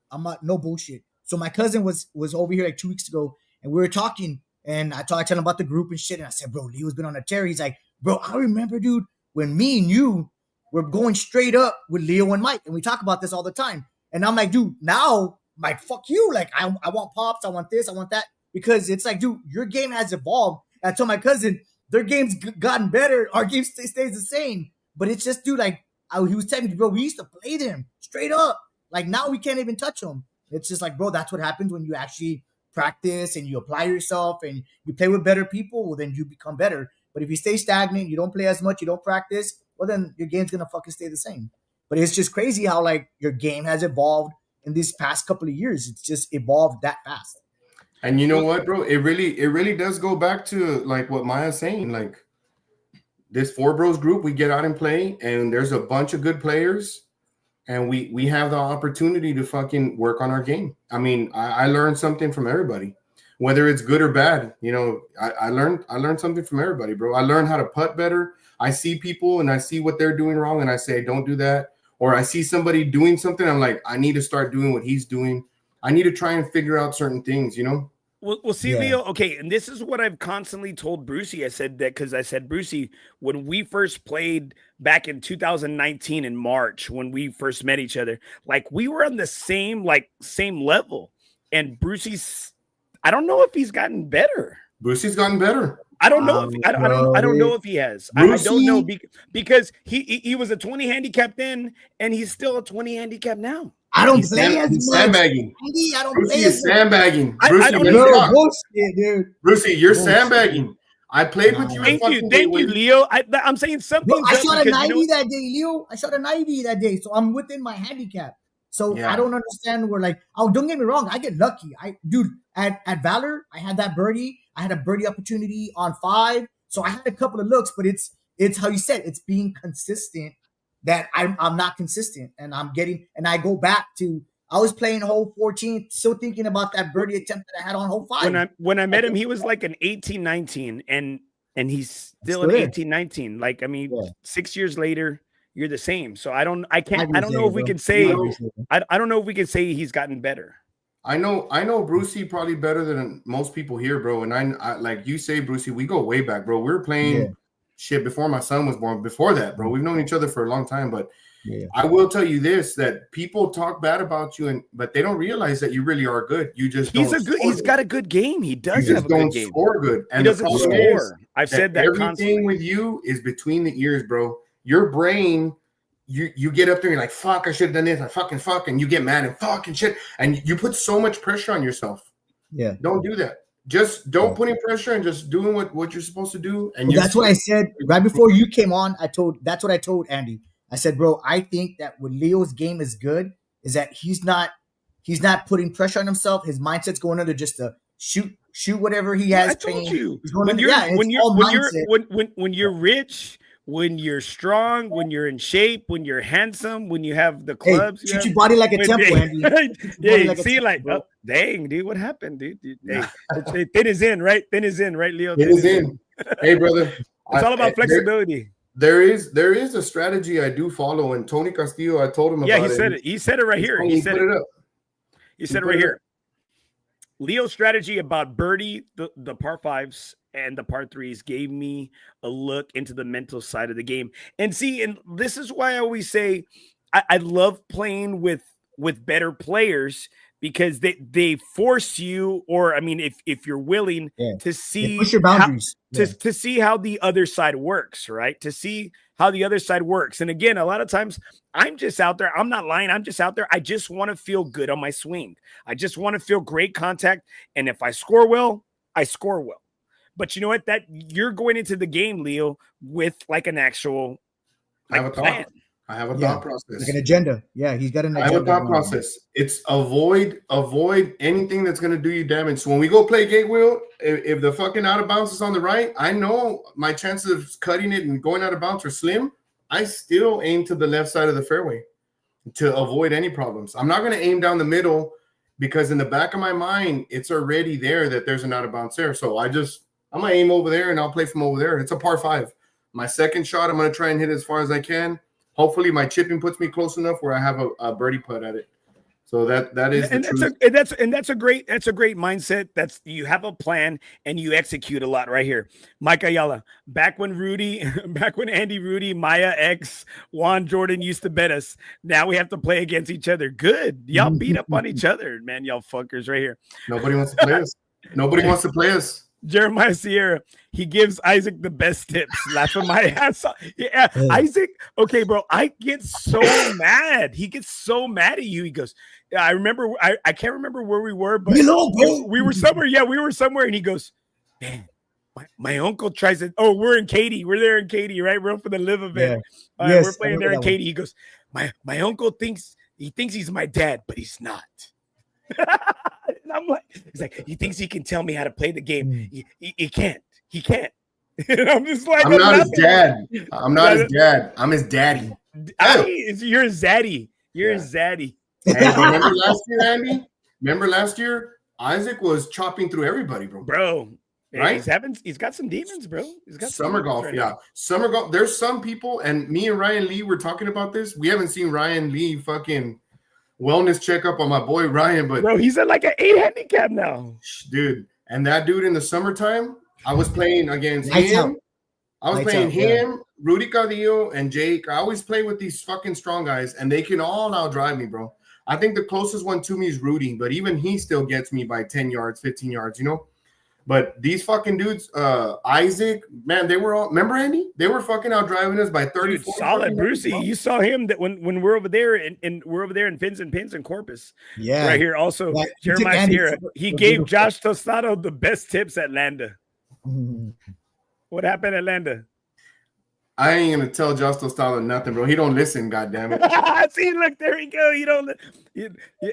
I'm not, no bullshit. So my cousin was over here like 2 weeks ago, and we were talking. And I tell him about the group and shit. And I said, bro, Leo's been on a tear. He's like, bro, I remember, dude, when me and you were going straight up with Leo and Mike. And we talk about this all the time. And I'm like, dude, now, like, fuck you. Like, I want pops. I want this. I want that. Because it's like, dude, your game has evolved. I told my cousin, their game's gotten better. Our game stays the same. But it's just, dude, like, he was telling me, bro, we used to play them straight up. Like, now we can't even touch them. It's just like, bro, that's what happens when you actually practice and you apply yourself and you play with better people. Well, then you become better. But if you stay stagnant, you don't play as much, you don't practice, well, then your game's going to fucking stay the same. But it's just crazy how, like, your game has evolved in these past couple of years. It's just evolved that fast. And you know what, bro? It really does go back to, like, what Maya's saying. Like, this Four Bros group, we get out and play, and there's a bunch of good players. And we have the opportunity to fucking work on our game. I mean, I learned something from everybody, whether it's good or bad. You know, I learned something from everybody, bro. I learned how to putt better. I see people and I see what they're doing wrong, and I say, don't do that. Or I see somebody doing something, I'm like, I need to start doing what he's doing. I need to try and figure out certain things, you know? We'll see, Leo. Okay, and this is what I've constantly told Brucey. I said that because I said, Brucey, when we first played back in 2019 in March, when we first met each other, like, we were on the same level. And Brucey's, I don't know if he's gotten better. Brucey's gotten better. I don't know. I don't know if he has. I don't know because he was a 20 handicap then, and he's still a 20 handicap now. I don't play as much. Sandbagging. I don't Brucey play is as much. sandbagging. I don't Bro, bullshit, dude. Brucey, you're sandbagging. I played with you. Thank you, Leo. I'm saying something. Bro, I shot a 90 that day, Leo. I shot a 90 that day, so I'm within my handicap. So I don't understand where, like, oh, don't get me wrong, I get lucky. Dude, at Valor, I had that birdie. I had a birdie opportunity on 5, so I had a couple of looks, but it's how you said, it's being consistent that I'm not consistent, and I go back to, I was playing hole 14, still thinking about that birdie attempt that I had on hole 5. When I met him, he was like an 18-19, and he's still an 18-19. Like, I mean, 6 years later, you're the same. So I don't know if we can say he's gotten better. I know Brucey probably better than most people here, bro. And I like you say, Brucey, we go way back, bro. We were playing shit before my son was born. Before that, bro, we've known each other for a long time. But I will tell you this: that people talk bad about you, but they don't realize that you really are good. You just he's got a good game. He does have a good game. Score good, and he doesn't score. I've said that everything constantly. with you is between the ears, bro. Your brain. You get up there and you're like, fuck, I should have done this. I fuck, and you get mad and fucking shit. And you put so much pressure on yourself. Yeah. Don't do that. Just don't put any pressure and just doing what you're supposed to do. And that's what I said right before you came on. That's what I told Andy. I said, bro, I think that what Leo's game is good is that he's not putting pressure on himself. His mindset's going under just to shoot whatever he has. I told you. When you're rich, when you're strong, when you're in shape, when you're handsome, when you have the clubs, shoot your body like a temple, Andy. Dang, dude, what happened, dude? Hey, thin is in, right? Thin is in, right, Leo? Thin is in. Hey, brother, it's all about flexibility. There is a strategy I do follow, and Tony Castillo, I told him about it. Yeah, he said it. He said it right here. He said it up. He said it right here. Leo's strategy about birdie, the par 5s and the par 3s gave me a look into the mental side of the game. And see, and this is why I always say I love playing with better players, because they force you, or I mean, if you're willing to see push your boundaries, to see how the other side works, right? To see how the other side works. And again, a lot of times I'm just out there. I'm not lying. I'm just out there. I just want to feel good on my swing. I just want to feel great contact. And if I score well, I score well. But you know what? That you're going into the game, Leo, with like an actual plan. I have a thought process. Like an agenda. Yeah, he's got an agenda. I have a thought process. It's avoid anything that's going to do you damage. So when we go play gate wheel, if the fucking out of bounds is on the right, I know my chances of cutting it and going out of bounds are slim. I still aim to the left side of the fairway to avoid any problems. I'm not going to aim down the middle, because in the back of my mind, it's already there that there's an out of bounds there. So I'm going to aim over there and I'll play from over there. It's a par 5. My second shot, I'm going to try and hit as far as I can. Hopefully my chipping puts me close enough where I have a birdie putt at it. So that is the and truth. that's a great mindset. That's you have a plan and you execute a lot right here. Mike Ayala, back when Andy, Rudy, Maya X, Juan Jordan used to bet us. Now we have to play against each other. Good. Y'all beat up on each other, man. Y'all fuckers right here. Nobody wants to play us. Nobody wants to play us. Jeremiah Sierra, he gives Isaac the best tips. Laughing my ass off. Yeah, Isaac. Okay, bro. I get so mad. He gets so mad at you. He goes, I remember. I can't remember where we were, but we were somewhere. Yeah, we were somewhere. And he goes, man, my uncle tries to. Oh, we're in Katy. We're there in Katy, right? We're up for the live event. Yeah. Yes, we're playing there in Katy. He goes, my uncle thinks he's my dad, but he's not. And I'm like, he's like, he thinks he can tell me how to play the game. He can't. He can't. And I'm just like, I'm not his dad. I'm not his dad. I'm his daddy. You're his zaddy. You're his zaddy. Hey, remember last year, Andy? Remember last year? Isaac was chopping through everybody, bro. Right? He's got some demons, bro. He's got summer golf, summer golf. There's some people, and me and Ryan Lee were talking about this. We haven't seen Ryan Lee fucking wellness checkup on my boy Ryan, but bro, he's at like an 8 handicap now, dude. And that dude in the summertime, I was playing against him. Rudy Cadillo, and Jake. I always play with these fucking strong guys, and they can all outdrive me, bro. I think the closest one to me is Rudy, but even he still gets me by 10 yards, 15 yards, you know. But these fucking dudes, Isaac, man, they were all, remember Andy? They were fucking out driving us by 30. Dude, solid, Brucey. You saw him that when we're over there and we're over there in Pins and Pins and Corpus. Yeah. Right here. Also, Jeremiah here. He gave Josh Tostado the best tips at Landa. What happened at Landa? I ain't gonna tell Josh Tostado nothing, bro. He don't listen, goddammit. See, look, there we go. You don't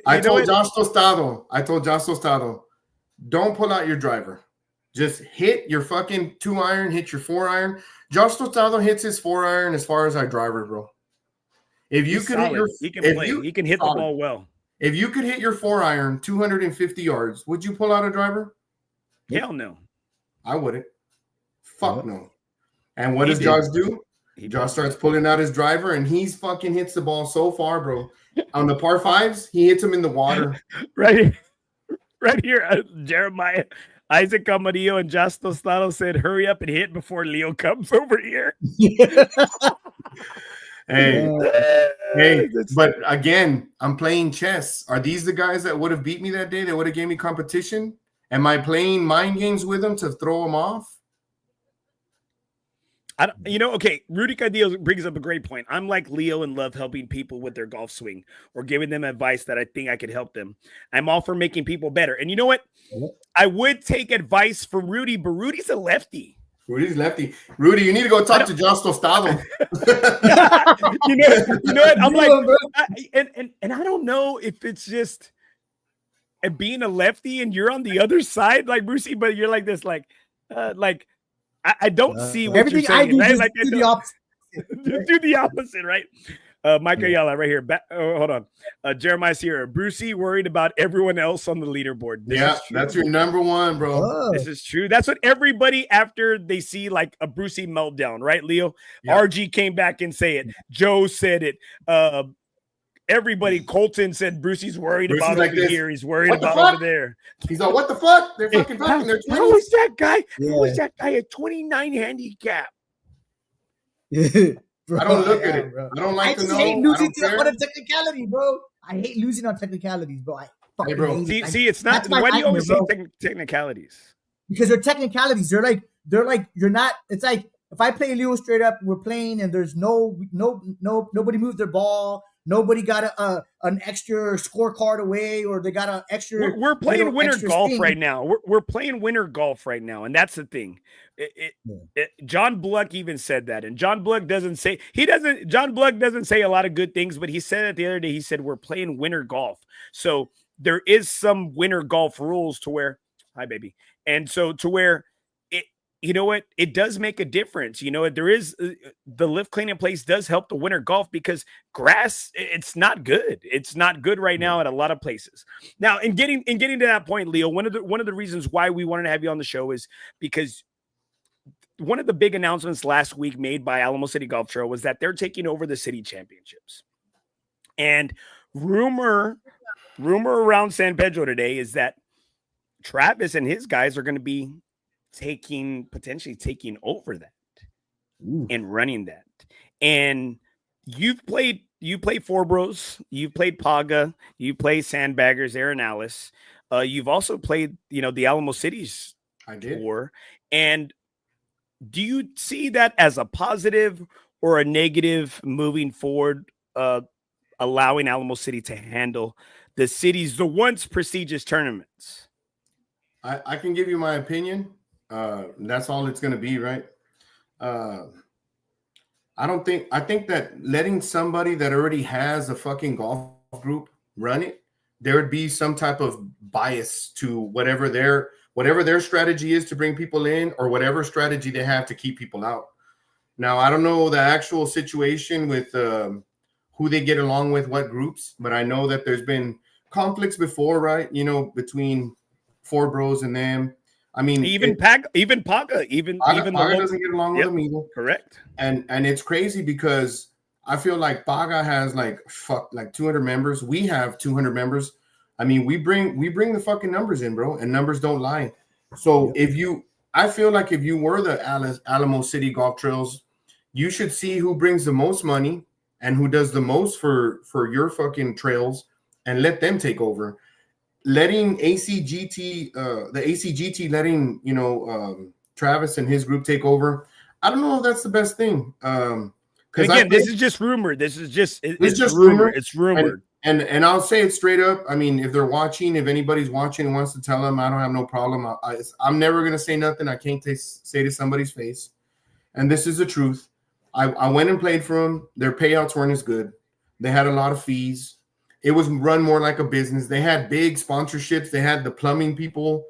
I told Josh Tostado, don't pull out your driver. Just hit your fucking 2-iron, hit your 4-iron. Josh Tostado hits his 4-iron as far as our driver, bro. If you could hit he can hit the ball well. If you could hit your 4-iron 250 yards, would you pull out a driver? Hell no. I wouldn't. Fuck no. And what does Josh do? Josh starts pulling out his driver, and he's fucking hits the ball so far, bro. On the par 5s, he hits him in the water. Right here, Jeremiah, Isaac Camarillo, and Josh Tostado said, hurry up and hit before Leo comes over here. Hey, but again, I'm playing chess. Are these the guys that would have beat me that day? That would have gave me competition? Am I playing mind games with them to throw them off? Okay, Rudy Cadillo brings up a great point. I'm like Leo and love helping people with their golf swing or giving them advice that I think I could help them. I'm all for making people better. And you know what? I would take advice from Rudy, but Rudy's a lefty. Rudy's lefty. Rudy, you need to go talk to Josh Tostado. you know what? I'm like, and I don't know if it's just being a lefty and you're on the other side, like Brucey, but you're like this, like I don't see what everything you're saying, I do. Right? Like, do the opposite. Do the opposite, right? Mike Ayala, right here. Hold on. Jeremiah's here. Brucey worried about everyone else on the leaderboard. That's your number one, bro. Oh. This is true. That's what everybody after they see like a Brucey meltdown, right, Leo? Yeah. RG came back and say it. Joe said it. Everybody, Colton said Brucey's worried about like over here. He's worried about over there. He's like, what the fuck? They're fucking talking. They're how is that guy? Yeah. How is that guy a 29 handicap? Bro, I don't look at it. Bro. I don't like to know. I hate losing on a technicality, bro. I hate losing on technicalities, bro. See, it's not. Why do you always say technicalities? Because they're technicalities. They're like you're not. It's like if I play Leo straight up, we're playing, and there's nobody moved their ball. Nobody got an extra scorecard away, or they got an extra. We're playing winter golf right now. We're playing winter golf right now, and that's the thing. John Bluck even said that, and John Bluck doesn't say John Bluck doesn't say a lot of good things, but he said it the other day. He said we're playing winter golf, so there is some winter golf rules to where, hi baby, and so to where. You know what? It does make a difference. You know, there is the lift clean in place does help the winter golf because grass, it's not good. It's not good right now at a lot of places. Now, in getting to that point, Leo, one of the reasons why we wanted to have you on the show is because one of the big announcements last week made by Alamo City Golf Trail was that they're taking over the city championships. And rumor rumor around San Pedro today is that Travis and his guys are going to be potentially taking over that and running that. And you play FOREBROS, you've played Paga, you play Sandbaggers, Aaron Alice. You've also played, the Alamo Cities tour. And do you see that as a positive or a negative moving forward, allowing Alamo City to handle the once prestigious tournaments? I can give you my opinion. That's all it's going to be, right? I think that letting somebody that already has a fucking golf group run it, there would be some type of bias to whatever their strategy is to bring people in, or whatever strategy they have to keep people out. Now, I don't know the actual situation with who they get along with, what groups, but I know that there's been conflicts before, right? Between FOREBROS and them. I mean, even Paga doesn't get along with them either. Correct. And it's crazy because I feel like Paga has like 200 members. We have 200 members. I mean, we bring the fucking numbers in, bro, and numbers don't lie. So I feel like if you were the Alamo City Golf Trails, you should see who brings the most money and who does the most for your fucking trails, and let them take over. Letting ACGT, the ACGT, letting Travis and his group take over. I don't know if that's the best thing. Again, this is just rumor. This is just rumor. It's rumored. And I'll say it straight up. I mean, if they're watching, if anybody's watching and wants to tell them, I don't have no problem. I'm never gonna say nothing I can't say to somebody's face. And this is the truth. I went and played for them. Their payouts weren't as good. They had a lot of fees. It was run more like a business. They had big sponsorships. They had the plumbing people,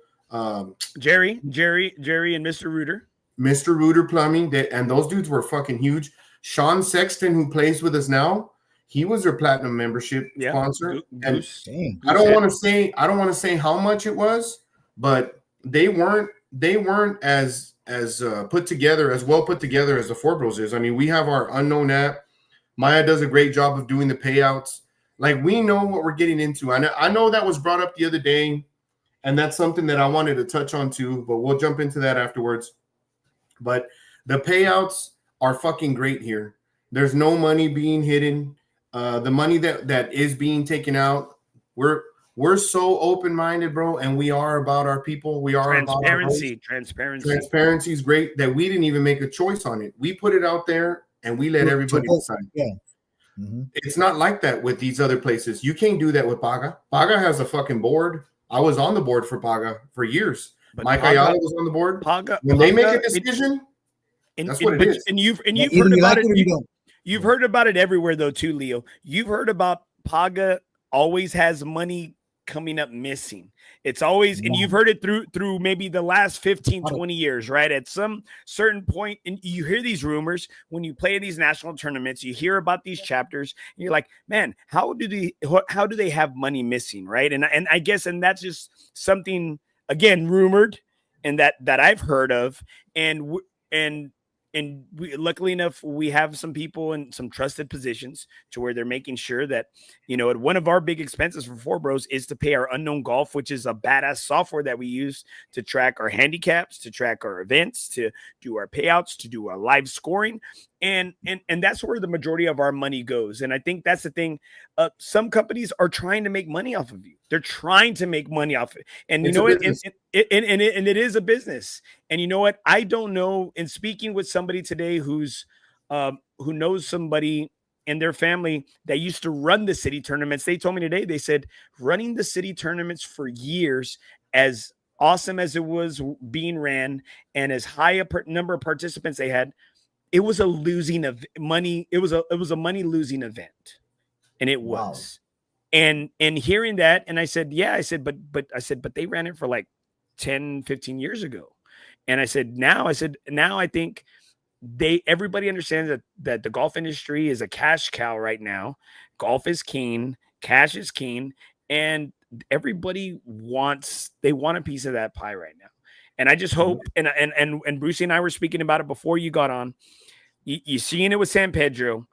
Jerry, and Mr. Reuter. Mr. Reuter Plumbing, and those dudes were fucking huge. Sean Sexton, who plays with us now, he was their platinum membership sponsor. And I don't want to say how much it was, but they weren't as well put together as the FOREBROS is. I mean, we have our unknown app. Maya does a great job of doing the payouts. Like, we know what we're getting into. I know that was brought up the other day, and that's something that I wanted to touch on too, but we'll jump into that afterwards. But the payouts are fucking great here. There's no money being hidden. The money that is being taken out, we're so open-minded, bro, and we are about our people. We are transparency. Transparency is great that we didn't even make a choice on it. We put it out there and we let everybody decide. Yeah. Mm-hmm. It's not like that with these other places. You can't do that with Paga. Paga has a fucking board. I was on the board for Paga for years. But Mike Ayala was on the board. When they make a decision, that's what it is. And you've heard about it. You've heard about it everywhere, though, too, Leo. You've heard about Paga always has money coming up missing. It's always, and you've heard it through maybe the last 15, 20 years, right? At some certain point, and you hear these rumors when you play these national tournaments, you hear about these chapters, and you're like, man, how do they have money missing, right? And I guess, and that's just something, again, rumored, and that I've heard of, and we, luckily enough, we have some people in some trusted positions to where they're making sure that, one of our big expenses for FOREBROS is to pay our Unknown Golf, which is a badass software that we use to track our handicaps, to track our events, to do our payouts, to do our live scoring. And that's where the majority of our money goes. And I think that's the thing. Some companies are trying to make money off of you. They're trying to make money off it. And you know what? And it is a business. And you know what? I don't know. In speaking with somebody today who knows somebody in their family that used to run the city tournaments, they told me today, they said running the city tournaments for years, as awesome as it was being ran and as high a number of participants they had, it was a losing of money. It was a money losing event. And it was. Wow. And hearing that, and I said, but they ran it for like 10, 15 years ago. And I said, now I think everybody understands that the golf industry is a cash cow right now. Golf is king, cash is king, and everybody wants a piece of that pie right now. And I just hope, and Brucey and I were speaking about it before you got on. You seeing it with San Pedro.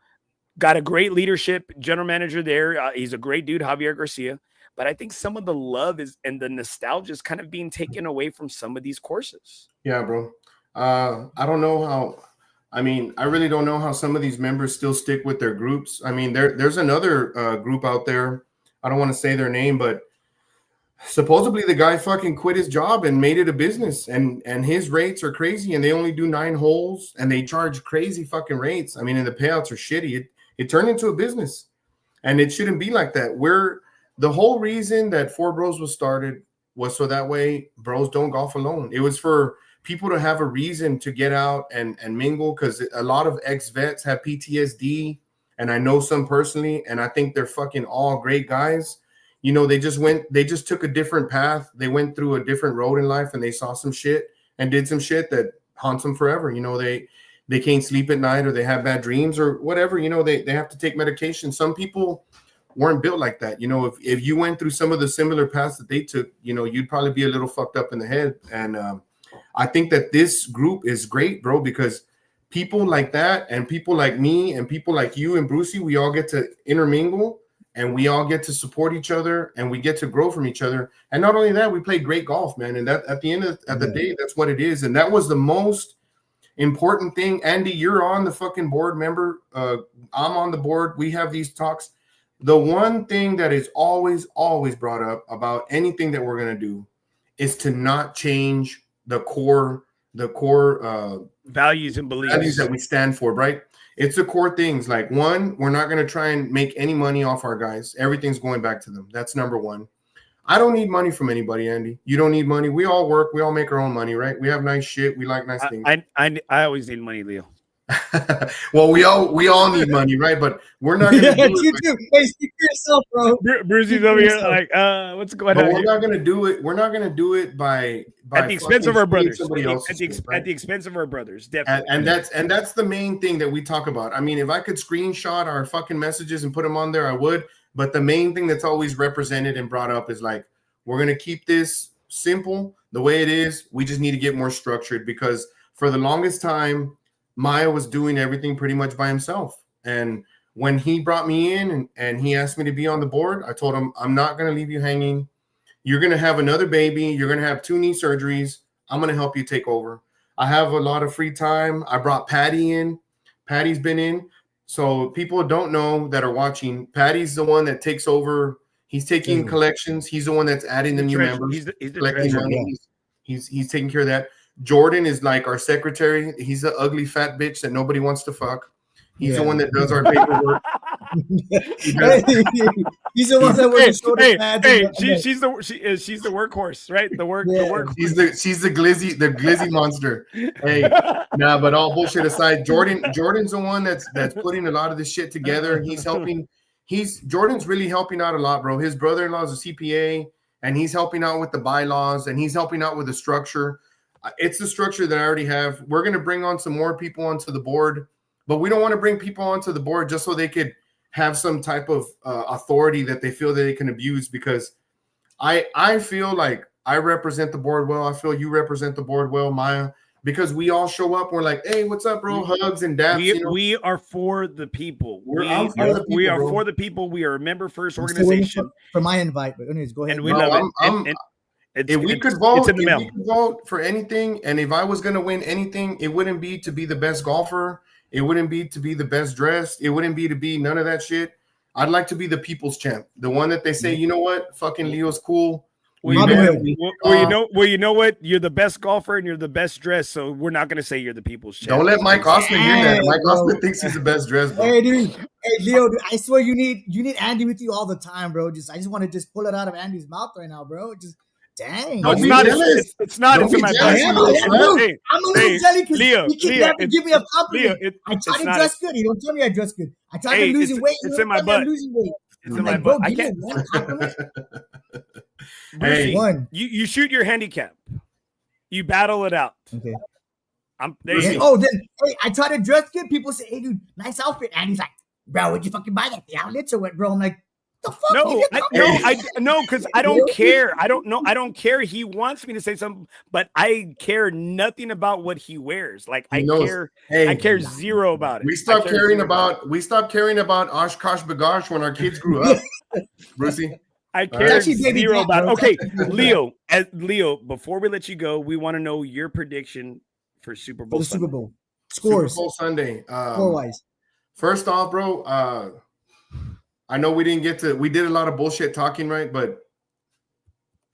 Got a great leadership general manager there. He's a great dude, Javier Garcia. But I think some of the love and the nostalgia is kind of being taken away from some of these courses. Yeah, bro. I don't know how. I mean, I really don't know how some of these members still stick with their groups. I mean, there's another group out there. I don't want to say their name, but supposedly the guy fucking quit his job and made it a business, and his rates are crazy, and they only do 9 holes, and they charge crazy fucking rates. I mean, and the payouts are shitty. It turned into a business, and it shouldn't be like that. The whole reason that FOREBROS was started was so that way bros don't golf alone. It was for people to have a reason to get out and mingle, because a lot of ex-vets have PTSD, and I know some personally, and I think they're fucking all great guys. You know, they just took a different path. They went through a different road in life, and they saw some shit and did some shit that haunts them forever. You know, they can't sleep at night, or they have bad dreams or whatever. You know, they have to take medication. Some people weren't built like that. You know, if you went through some of the similar paths that they took, you know, you'd probably be a little fucked up in the head. And I think that this group is great, bro, because people like that and people like me and people like you and Brucey, we all get to intermingle, and we all get to support each other, and we get to grow from each other. And not only that, we play great golf, man. And that at the end of the day, that's what it is. And that was the most important thing. Andy, you're on the fucking board, member. I'm on the board. We have these talks. The one thing that is always brought up about anything that we're going to do is to not change the core values and beliefs that we stand for, right? It's the core things. Like, one, we're not going to try and make any money off our guys. Everything's going back to them. That's number one. I don't need money from anybody, Andy. You don't need money. We all work. We all make our own money, right? We have nice shit. We like nice things. I always need money, Leo. Well, we all need money, right? But we're not gonna do you do. Hey, speak for yourself, bro. Brucey's over here like, what's going on? We're not gonna do it. We're not gonna do it by at the expense of our brothers. At the expense of our brothers, definitely. And that's the main thing that we talk about. I mean, if I could screenshot our fucking messages and put them on there, I would. But the main thing that's always represented and brought up is like, we're gonna keep this simple the way it is. We just need to get more structured, because for the longest time, Maya was doing everything pretty much by himself. And when he brought me in and he asked me to be on the board, I told him, I'm not going to leave you hanging. You're going to have another baby. You're going to have 2 knee surgeries. I'm going to help you take over. I have a lot of free time. I brought Patty in. Patty's been in. So people don't know that are watching, Patty's the one that takes over. He's taking collections. He's the one that's adding the new members. He's the collecting money. He's taking care of that. Jordan is like our secretary. He's the ugly fat bitch that nobody wants to fuck. He's the one that does our paperwork. He's the one that wears the pads. She's the workhorse, right? The work. She's the glizzy monster. Hey, nah, but all bullshit aside, Jordan's the one that's putting a lot of this shit together. He's helping. Jordan's really helping out a lot, bro. His brother-in-law is a CPA, and he's helping out with the bylaws, and he's helping out with the structure. It's the structure that I already have. We're going to bring on some more people onto the board, but we don't want to bring people onto the board just so they could have some type of authority that they feel that they can abuse, because I feel like I represent the board well. I feel you represent the board well, Maya, because we all show up. We're like, hey, what's up, bro? Hugs and daps. We are for the people. We are for the people. We are a member first organization. For my invite, but anyways, go ahead. And we love it. If we could vote for anything, and if I was going to win anything, it wouldn't be to be the best golfer. It wouldn't be to be the best dressed. It wouldn't be to be none of that shit. I'd like to be the people's champ, the one that they say, you know what, fucking Leo's cool. You know what? You're the best golfer and you're the best dressed, so we're not going to say you're the people's champ. Don't let Mike Osman hear that. Mike Osman thinks he's the best dressed. Bro. Hey, dude. Hey, Leo, dude, I swear you need Andy with you all the time, bro. I just want to pull it out of Andy's mouth right now, bro. Dang. No, it's not. It's not. It's in my best. I'm a little jelly because he keep having to give me a compliment. I try to dress good. He don't tell me I dress good. I try to lose weight. It's in my butt. It's in my butt. I can't. Brucey, you shoot your handicap. You battle it out. Okay. Then I try to dress good. People say, hey, dude, nice outfit. And he's like, bro, would you fucking buy that at the outlets or what, bro? I'm like, The fuck? No, because I don't care. I don't know. I don't care. He wants me to say something, but I care nothing about what he wears. Like I care. Hey, I care zero about it. We stopped caring about Oshkosh Bagosh when our kids grew up. Brucey. I care zero about it. Okay, Leo, before we let you go, we want to know your prediction for Super Bowl. Super Bowl scores. Super Bowl Sunday. Score-wise. First off, bro, I know we did a lot of bullshit talking, right? But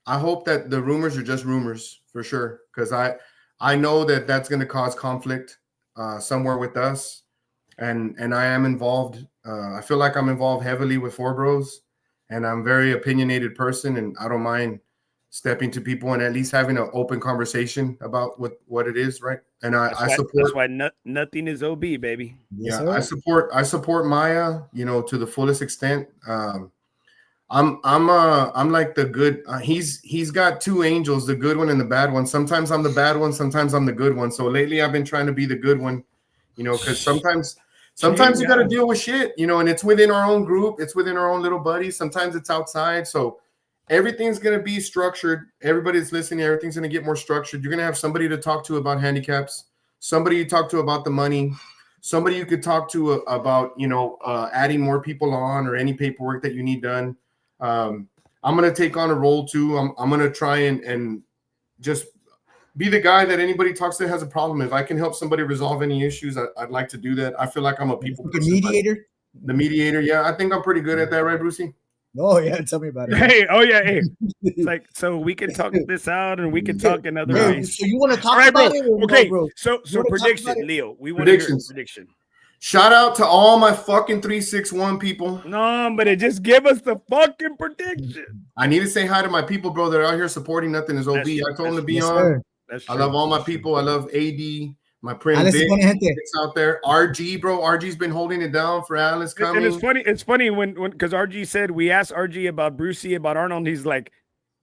I hope that the rumors are just rumors for sure. Because I know that that's going to cause conflict somewhere with us. And I am involved. I feel like I'm involved heavily with FOREBROS. And I'm a very opinionated person. And I don't mind stepping to people and at least having an open conversation about what it is, right? And I support. That's why nothing is OB, baby. Yeah, yes, I support Maya, to the fullest extent. I'm like the good. He's got two angels, the good one and the bad one. Sometimes I'm the bad one, sometimes I'm the good one. So lately I've been trying to be the good one, because sometimes you got to deal with shit, and it's within our own group, it's within our own little buddies. Sometimes it's outside, so. Everything's going to be structured. Everybody's listening. Everything's going to get more structured. You're going to have somebody to talk to about handicaps, somebody you talk to about the money, somebody you could talk to about, adding more people on or any paperwork that you need done. I'm going to take on a role too. I'm going to try and just be the guy that anybody talks to has a problem. If I can help somebody resolve any issues, I'd like to do that. I feel like I'm a people person. Mediator? The mediator. Yeah, I think I'm pretty good at that, right, Brucey? Oh yeah, tell me about it. Hey, it's like so we can talk this out and we can talk another ways. So you want to talk about it? Okay, bro. So prediction, Leo. We want to hear prediction. Shout out to all my fucking 361 people. No, but just give us the fucking prediction. I need to say hi to my people, bro. That are out here supporting Nothing Is OB. I told them to be on. I love all my people. I love AD. My friend Vic's out there. RG, bro. RG's been holding it down for Alice coming. And it's funny when because RG said we asked RG about Brucey, about Arnold, and he's like,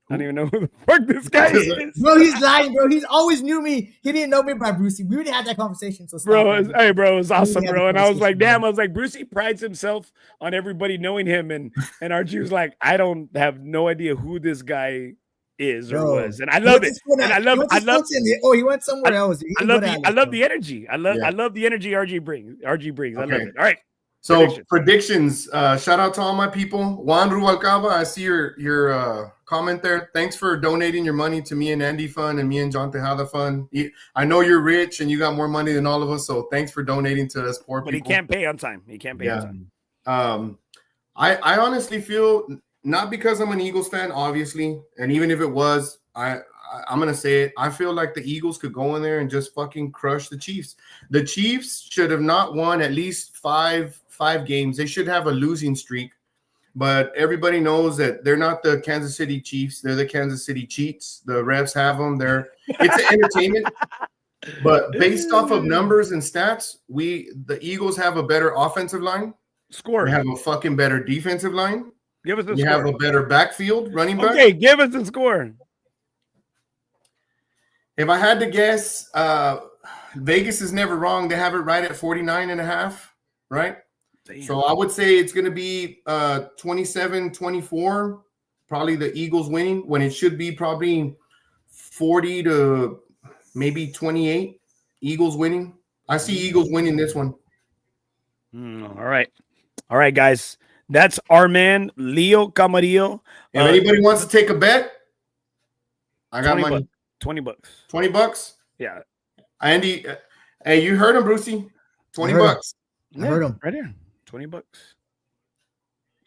I don't even know who the fuck this guy is. Bro, he's lying, bro. He's always knew me. He didn't know me by Brucey. We already had that conversation. So bro, it was awesome, bro. And I was like, damn, Brucey prides himself on everybody knowing him. And RG was like, I don't have no idea who this guy is or was, and I love it. And I love. Oh, he went somewhere else. I love the energy. I love the energy RG brings. I love it. All right. So predictions. Shout out to all my people. Juan Rubalcaba, I see your comment there. Thanks for donating your money to me and Andy Fund and me and John Tejada Fund. I know you're rich and you got more money than all of us, so thanks for donating to us poor people. But he can't pay on time. On time. I honestly feel. Not because I'm an Eagles fan, obviously, and even if it was, I'm gonna say it. I feel like the Eagles could go in there and just fucking crush the Chiefs. The Chiefs should have not won at least five games. They should have a losing streak, but everybody knows that they're not the Kansas City Chiefs. They're the Kansas City Cheats. The refs have them. It's entertainment. But based off of numbers and stats, the Eagles have a better offensive line. Score. They have a fucking better defensive line. Give us the score. You have a better backfield running back. Okay, give us the score. If I had to guess, Vegas is never wrong. They have it right at 49.5, right? Damn. So I would say it's going to be 27-24, probably the Eagles winning when it should be probably 40 to maybe 28. Eagles winning. I see Eagles winning this one. All right, guys. That's our man, Leo Camarillo. If anybody wants to take a bet, I got money. $20. $20? Yeah. Andy, hey, you heard him, Brucey. $20. I heard him. Right here. $20.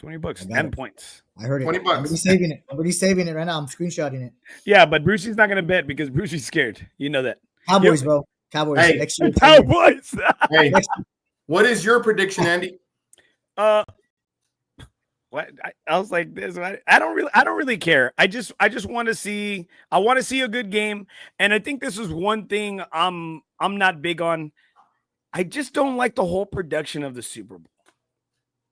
$20 and points. I heard it. $20. Everybody's saving it right now. I'm screenshotting it. Yeah, but Brucey's not going to bet because Brucey's scared. You know that. Cowboys, bro. Cowboys. Hey, next year. Cowboys. Hey, what is your prediction, Andy? What I was like this. I don't really care. I just want to see. I want to see a good game, and I think this is one thing I'm not big on. I just don't like the whole production of the Super Bowl.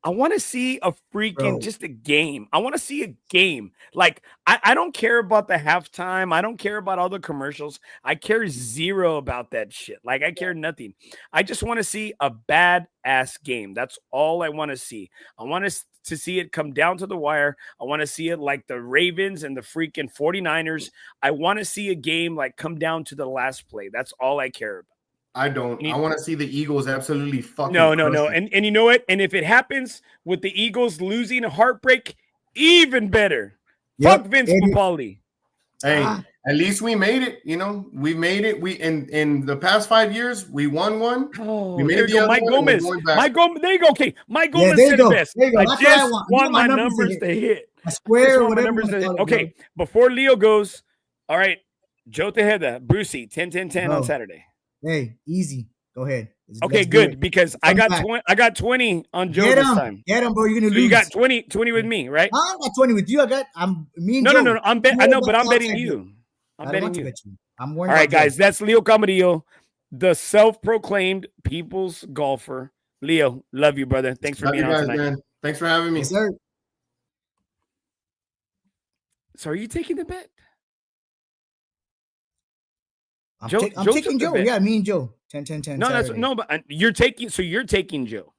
I want to see a freaking just a game. I want to see a game. Like I don't care about the halftime. I don't care about all the commercials. I care zero about that shit. Like I care nothing. I just want to see a badass game. That's all I want to see. I want to to see it come down to the wire. I want to see it like the Ravens and the freaking 49ers. I want to see a game like come down to the last play. That's all I care about. I don't. I want to see the Eagles absolutely fucking. No. And you know what? And if it happens with the Eagles losing a heartbreak, even better. Fuck Vince Papali. Hey, at least we made it. You know, we made it. We in the past 5 years, we won one. Oh, we made it. Mike Gomez. Mike Gomez. There you go. Okay, Mike Gomez said it best. I just want my numbers to hit. I swear, whatever. Okay, before Leo goes, all right, Joe Tejeda, Brucey, 10-10-10 on Saturday. Hey, easy. Go ahead. Okay, good, because I got 20 on Joe this time. Get him, bro. You're gonna lose. You got 20 with me, right? I got 20 with you. Me and Joe. No. I'm betting you. I'm betting you. I'm all right, guys. That's Leo Camarillo, the self-proclaimed people's golfer. Leo, love you, brother. Thanks for being on tonight. Man. Thanks for having me. Yes, sir. So, are you taking the bet? I'm taking Joe. Yeah, me and Joe. 10-10-10. No, but you're taking Joe.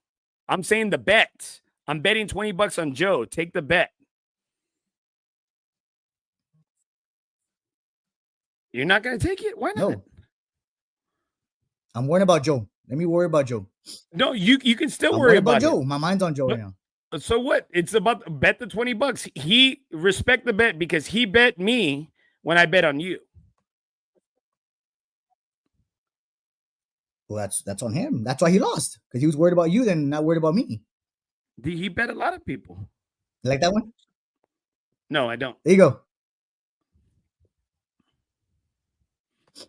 I'm saying the bet. I'm betting $20 on Joe. Take the bet. You're not gonna take it? Why not? No. I'm worrying about Joe. Let me worry about Joe. No, you can still worry about Joe. My mind's on Joe right now. So what? It's about bet the $20. He respect the bet because he bet me when I bet on you. Well, that's on him. That's why he lost, because he was worried about you, then not worried about me. He bet a lot of people. You like that one? No, I don't. There you go.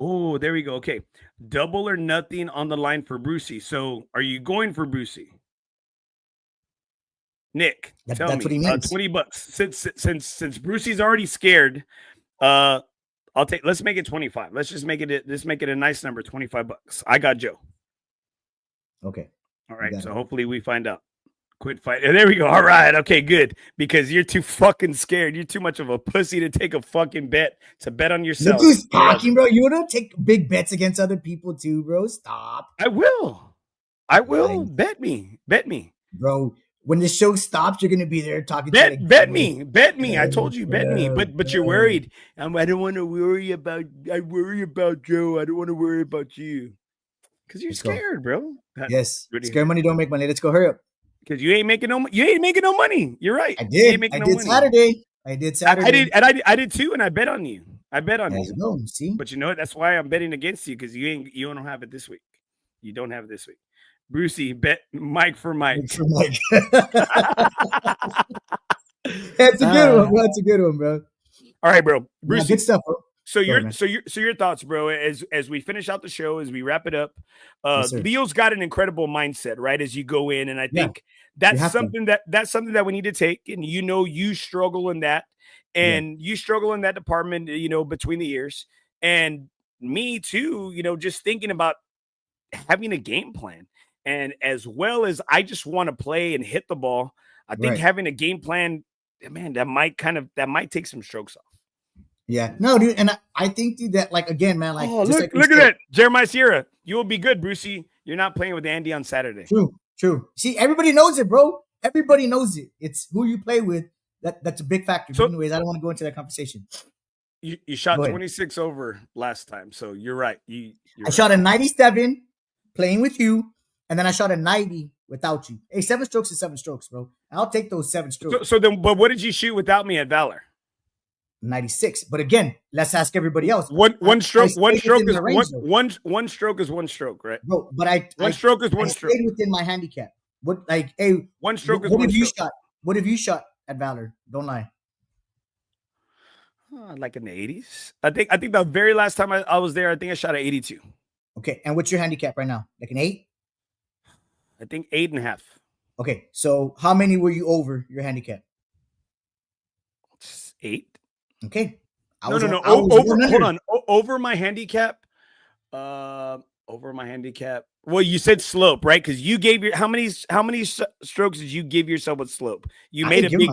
Oh, there we go. Okay, double or nothing on the line for Brucey. So, are you going for Brucey? Nick, tell me. What he means. $20. Since Brucey's already scared, I'll take. Let's make it 25. Let's just make it. Let's make it a nice number. $25. I got Joe. Okay. All right. So hopefully we find out. Quit fighting. There we go. All right. Okay. Good. Because you're too fucking scared. You're too much of a pussy to take a fucking bet. To bet on yourself. Look who's talking, bro. You want to take big bets against other people too, bro? Stop. I will. Bet me, bro. When the show stops, you're gonna be there talking. Bet me. I told you, bet me. But you're worried. I don't want to worry about. I worry about Joe. I don't want to worry about you. Because you're scared, bro. Yes. Scared money don't make money. Let's go. Hurry up. Because you ain't making no money. You're right. I did. I did Saturday. I did too, and I bet on you. I bet on you. Go, see? But you know what? That's why I'm betting against you, because you don't have it this week. You don't have it this week. Brucey, bet Mike for Mike. That's a good one, bro. That's a good one, bro. All right, bro. Brucey, good stuff, bro. So your thoughts, bro, as we finish out the show, as we wrap it up. Leo's got an incredible mindset, right? As you go in, and I think that's something that we need to take. And you struggle in that, and you struggle in that department, between the years, and me too. Just thinking about having a game plan, and as well as I just want to play and hit the ball. I think having a game plan, man, that might take some strokes off. Yeah, no, dude, and I think, dude, that again, man, look at that, Jeremiah Sierra. You will be good, Brucey. You're not playing with Andy on Saturday. True. See, everybody knows it, bro. Everybody knows it. It's who you play with. That's a big factor. So, anyways, I don't want to go into that conversation. You shot 26 over last time, so you're right. I shot a 97 playing with you, and then I shot a 90 without you. Hey, 7 strokes is 7 strokes, bro. I'll take those 7 strokes. But what did you shoot without me at Valor? 96. But again, let's ask everybody else. One stroke is one stroke, right? Bro, but one stroke is one stroke. Stayed within my handicap. One stroke is one stroke. What have you shot at Valor? Don't lie. Like in the 80s. I think the very last time I was there, I think I shot at 82. Okay, and what's your handicap right now? Like an 8? I think 8.5. Okay, so how many were you over your handicap? 8. Okay. Hold on. Over my handicap. Well, you said slope, right? Because you gave how many strokes did you give yourself with slope? You made a big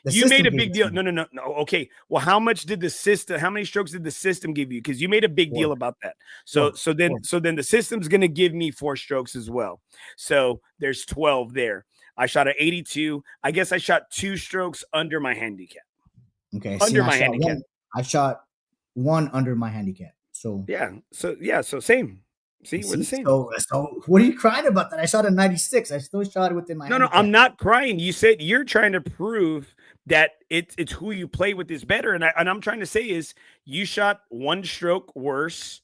you made a big deal. No. Okay. Well, how many strokes did the system give you? Because you made a big deal about that. So then the system's gonna give me 4 strokes as well. So there's 12 there. I shot an 82. I guess I shot 2 strokes under my handicap. Okay. Under my handicap. I shot 1 under my handicap. So So same. See, we're the same. So what are you crying about that? I shot a 96. I still shot it within my handicap. No, I'm not crying. You said you're trying to prove that it's who you play with is better. And I'm trying to say is you shot 1 stroke worse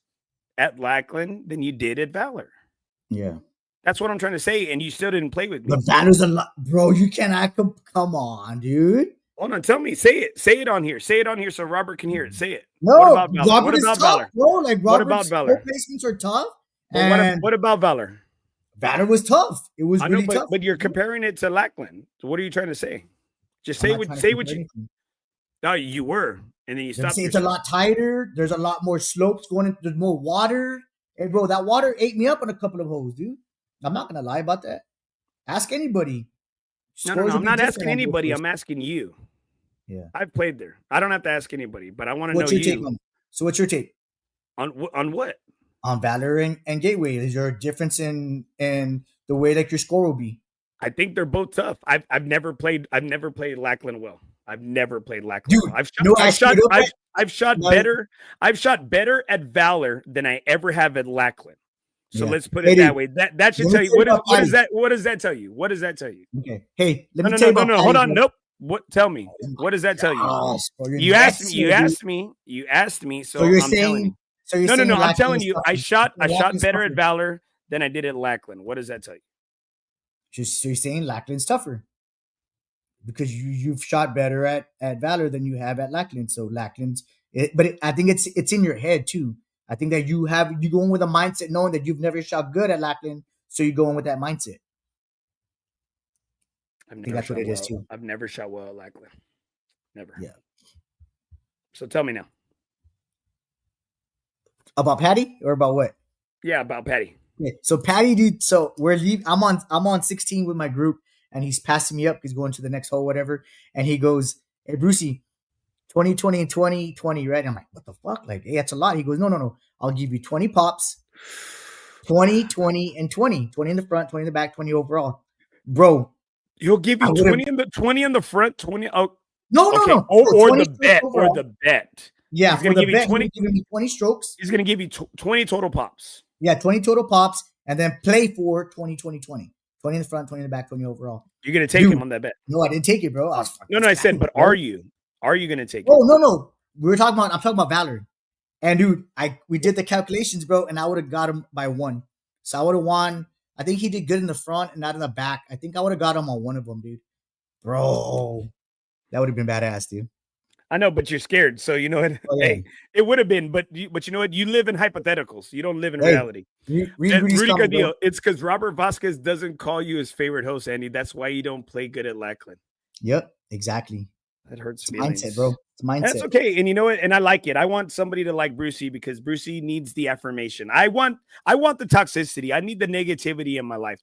at Lackland than you did at Valor. Yeah. That's what I'm trying to say. And you still didn't play with me. But Valor's a lot, bro. You cannot come on, dude. Hold on, tell me. Say it. Say it on here. Say it on here so Robert can hear it. Say it. No, what about Valor? Robert What about is tough, Valor? bro. Like What about Robert's Valor? placements are tough. Well, And what about Valor? Valor was tough. It was I know, really tough. but you're comparing it to Lackland. So what are you trying to say? Just say what you. No, you were, and then you stopped. It's a lot tighter. There's a lot more slopes going in. There's more water. Hey, bro, that water ate me up on a couple of holes, dude. I'm not gonna lie about that. Ask anybody. No, I'm not asking anybody. I'm asking you. Yeah, I've played there. I don't have to ask anybody, but I want to know what's your you. take on it? So what's your take On what? on Valor and Gateway? Is there a difference in the way like your score will be? I think they're both tough. I've never played Lackland well. I've never played Lackland. Dude, well. I've shot better at Valor than I ever have at Lackland. So let's put it that way. That should tell you what is that? What does that tell you? What does that tell you? Okay. Hey, let me tell you. No. Hold on. Nope. What? Tell me. What does that tell you? You asked me. So you're I'm saying. telling you. So you're saying No. I'm telling you. I shot Lackland's better tougher. at Valor than I did at Lackland. What does that tell you? So you're saying Lackland's tougher because you've shot better at Valor than you have at Lackland. So Lackland's, I think it's in your head too. I think that you go in with a mindset knowing that you've never shot good at Lackland, so you go in with that mindset. I think that's what it is too. I've never shot well at Lackland. Never. Yeah. So tell me now. About Patty or about what? Yeah, about Patty. Yeah. So Patty, dude. So we're leaving. I'm on 16 with my group, and he's passing me up. He's going to the next hole, whatever. And he goes, "Hey, Brucey, 20, and 20, right?" I'm like, "What the fuck? Like, hey, that's a lot." He goes, No. I'll give you 20 pops, 20, and 20. 20 in the front, 20 in the back, 20 overall, bro. He'll give you 20 in the front, 20. Oh, no. Or the bet. Yeah, he's gonna give you 20. He's giving me 20 strokes. He's gonna give you 20 total pops. Yeah, 20 total pops, and then play for 20, 20, 20. 20 in the front, 20 in the back, 20 overall. You're gonna take him on that bet? No, I didn't take it, bro. I said, but are you? Are you gonna take it? Oh, no. I'm talking about Valor. And dude, we did the calculations, bro, and I would have got him by 1. So I would have won. I think he did good in the front and not in the back. I think I would have got him on one of them, dude. Bro, that would have been badass, dude. I know, but you're scared. So you know what? Oh, yeah. Hey, it would have been, but you know what? You live in hypotheticals. You don't live in reality. Rudy Cadillo, it's because Robert Vasquez doesn't call you his favorite host, Andy. That's why you don't play good at Lackland. Yep, exactly. That hurts me. Mindset, bro. It's mindset. That's okay. And you know what? And I like it. I want somebody to like Brucey because Brucey needs the affirmation. I want the toxicity. I need the negativity in my life.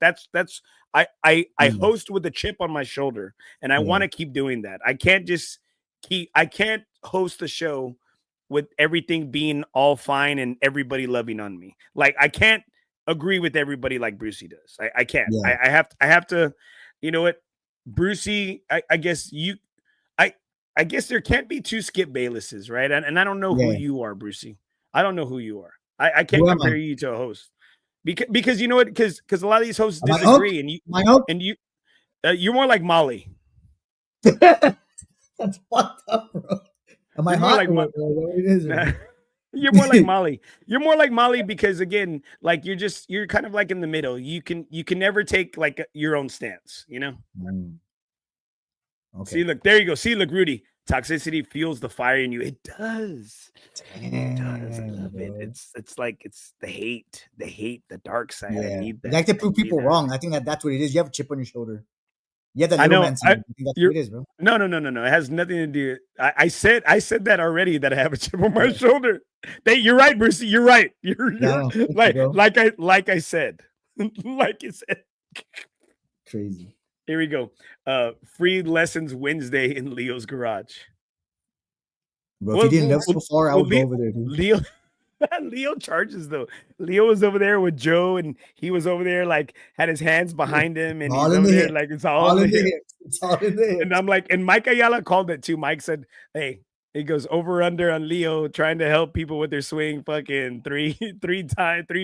I host with a chip on my shoulder, and I want to keep doing that. I can't host the show with everything being all fine and everybody loving on me. Like I can't agree with everybody like Brucey does. I can't. Yeah. I have to, you know what? Brucey, I guess there can't be 2 Skip Baylesses, right? And I don't know who you are, Brucey. I don't know who you are. I can't compare you to a host because you know what? Because a lot of these hosts disagree, and you're more like Molly. That's fucked up, bro. Am I hot? You're more like Molly. You're more like Molly because again, like you're kind of like in the middle. You can never take like your own stance, you know? Okay. See, look, there you go. See, look, Rudy, toxicity fuels the fire in you. It does. It does. I love it. It's like it's the hate, the dark side. Yeah. I need that. You like to prove people wrong. I think that's what it is. You have a chip on your shoulder. Yeah, that little man. I think that's what it is, bro. No. It has nothing to do. I said that already that I have a chip on my shoulder. You're right, Brucey. You're right. Like I said. Like you said. Crazy. Here we go. Free lessons Wednesday in Leo's garage. Bro, if you didn't live so far, I would go over there, dude. Leo charges though. Leo was over there with Joe, and he was over there like had his hands behind him, and All he's in over the there hip. like it's all All in in the the hip. hips. It's all in the hips. And I'm like, and Mike Ayala called it too. Mike said, "Hey, he goes over under on Leo trying to help people with their swing. Fucking three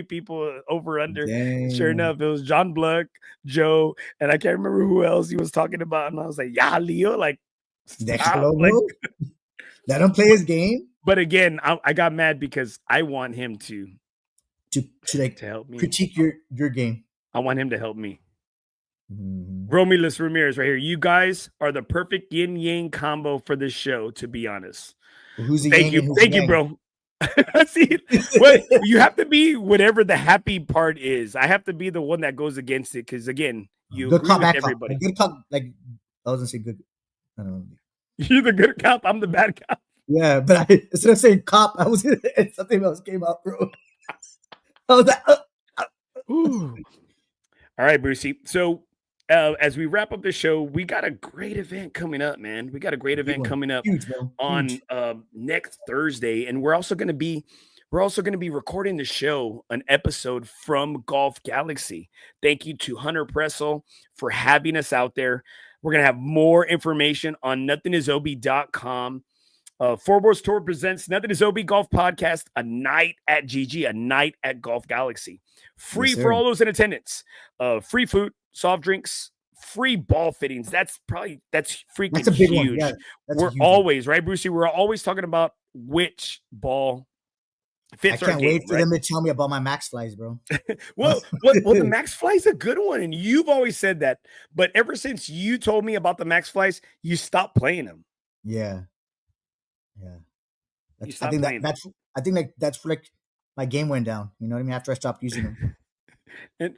people over under. Sure Dang. enough, it was John Bluck, Joe, and I can't remember who else he was talking about. And I was like, yeah, Leo, like, Déjalo, like, bro. Let him play his game but again, I got mad because I want him to like help me. critique your game. I want him to help me. Mhm. Romulus Ramirez right here. You guys are the perfect yin yang combo for this show, to be honest. Well, who's the Thank yang and you. who's Thank the you, yang? bro. See, well, you have to be whatever the happy part is. I have to be the one that goes against it because, again, you Good agree cop, with bad cop. everybody. Good cop, like I was gonna say good. I don't know. You're the good cop. I'm the bad cop. Yeah, but instead of saying cop, I was something else came out, bro. I was like, Ooh. All right, Brucey. So as we wrap up the show, we got a great event coming up, man. We got a great big event one. coming up Huge, bro. on Huge. next Thursday, and we're also going to be recording the show, an episode from Golf Galaxy. Thank you to Hunter Pressel for having us out there. We're going to have more information on nothingisob.com. FOREBROS Tour presents Nothing is OB Golf Podcast, a night at GG, a night at Golf Galaxy. Free Yes, for sir. all those in attendance. Free food, soft drinks, free ball fittings. That's freaking That's a big huge. one. Yeah, that's a We're huge one. always, right, Brucey? We're always talking about which ball I fits our can't game, wait for right? them to tell me about my max flies, bro. Well, the Max Fly's a good one, and you've always said that. But ever since you told me about the Max Flies, you stopped playing them. Yeah. Yeah. You I stopped think playing them. that's like my game went down. You know what I mean? After I stopped using them. And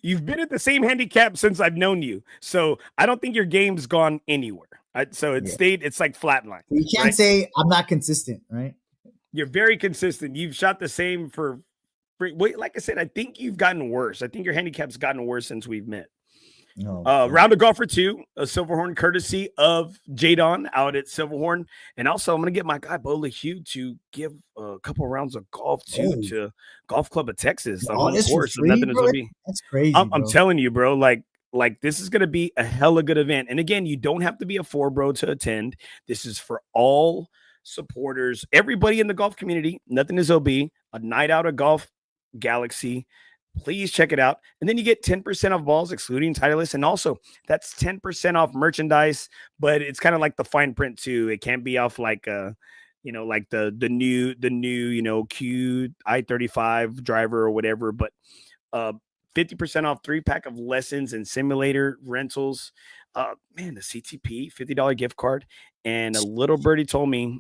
you've been at the same handicap since I've known you, so I don't think your game's gone anywhere. It's like flatline. You can't right? say I'm not consistent, right? You're very consistent. You've shot the same for like I said, I think you've gotten worse. I think your handicap's gotten worse since we've met. No. Round of Golf for Two, a Silverhorn courtesy of Jadon out at Silverhorn. And also, I'm going to get my guy, Bo LeHue, to give a couple rounds of golf to Golf Club of Texas. All this for course, free, nothing is bro? OB. That's crazy. I'm telling you, bro, like this is going to be a hella good event. And again, you don't have to be a FOREBRO to attend. This is for all supporters, everybody in the golf community. Nothing is OB, a night out of Golf Galaxy. Please check it out. And then you get 10% off balls, excluding Titleist. And also that's 10% off merchandise, but it's kind of like the fine print too. It can't be off like like the new, Q I-35 driver or whatever, but 50% off 3-pack of lessons and simulator rentals. Man, the CTP $50 gift card. And a little birdie told me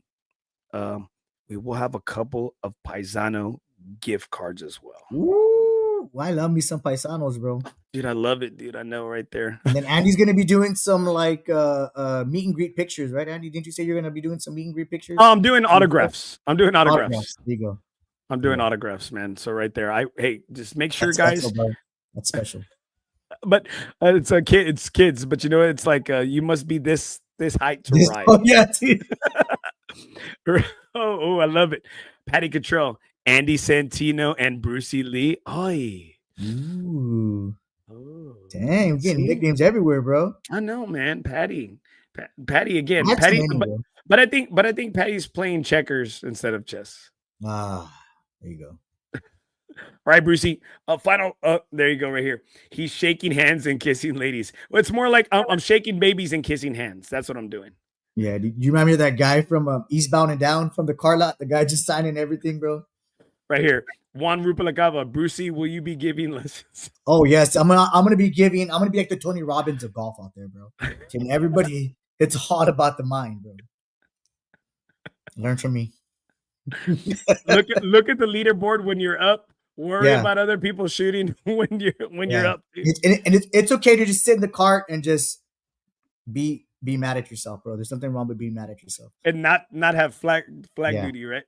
we will have a couple of Paisano gift cards as well. Ooh, I love me some paisanos, bro. Dude, I love it, dude. I know right there. And then Andy's gonna be doing some like meet and greet pictures, right? Andy, didn't you say you're gonna be doing some meet and greet pictures? I'm doing autographs. There you go. I'm doing autographs, man. So right there, just make sure, That's guys. special, bro. That's special. But it's a kid, it's kids. But it's like you must be this height to ride. Oh yeah, dude. Oh, I love it. Patty Cottrell, Andy Santino, and Brucey Lee. Oi. Ooh. Oh, Dang, we're getting nicknames everywhere, bro. I know, man. Patty again. That's Patty, many, bro. but I think Patty's playing checkers instead of chess. Ah, there you go. All right, Brucey. Final. There you go, right here. He's shaking hands and kissing ladies. Well, it's more like I'm shaking babies and kissing hands. That's what I'm doing. Yeah, do you remember that guy from Eastbound and Down from the car lot? The guy just signing everything, bro. Right here, Juan Rupalacava. Brucey, will you be giving lessons? Oh yes, I'm gonna be like the Tony Robbins of golf out there, bro. Telling everybody it's hard about the mind, bro. Learn from me. look at the leaderboard when you're up. Worry about other people shooting when you're up. It's okay to just sit in the cart and just be mad at yourself, bro. There's something wrong with being mad at yourself and not have flag duty, right?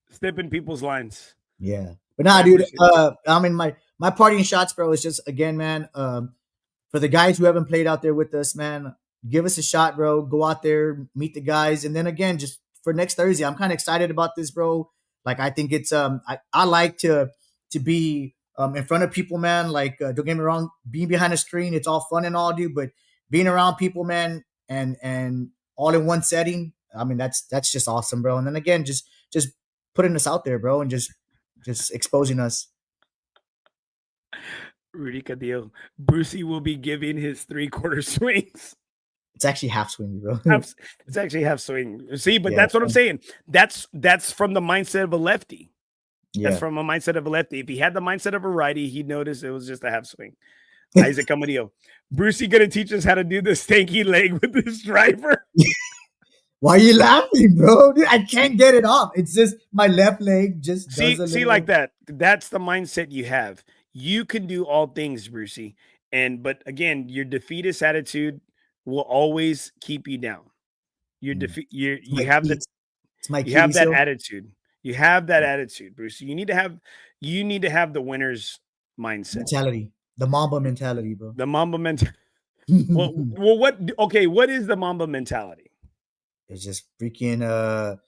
Stepping people's lines. Yeah, but nah, dude. I mean, my partying shots, bro. Is just again, man. For the guys who haven't played out there with us, man, give us a shot, bro. Go out there, meet the guys, and then again, just for next Thursday, I'm kind of excited about this, bro. Like I think it's I like to be in front of people, man. Like don't get me wrong, being behind a screen, it's all fun and all, dude. But being around people, man, and all in one setting, I mean that's just awesome, bro. And then again, just putting us out there, bro, and just exposing us. Rudy Cadillo. Brucey will be giving his 3/4 swings. It's actually half swing, bro. It's actually half swing. See, but Yeah. that's what I'm saying. That's from the mindset of a lefty. Yeah. That's from a mindset of a lefty. If he had the mindset of a righty, he'd notice it was just a half swing. Isaac Camarillo. Brucey gonna teach us how to do the stanky leg with this driver. Why are you laughing, bro? Dude, I can't get it off. It's just my left leg just see does a little... like that. That's the mindset you have. You can do all things, Brucey. But again, your defeatist attitude will always keep you down. You have that attitude. You have that attitude, Bruce. You need to have the winner's mindset. Mentality. The Mamba mentality, bro. The Mamba mentality. well, what is the Mamba mentality? It's just freaking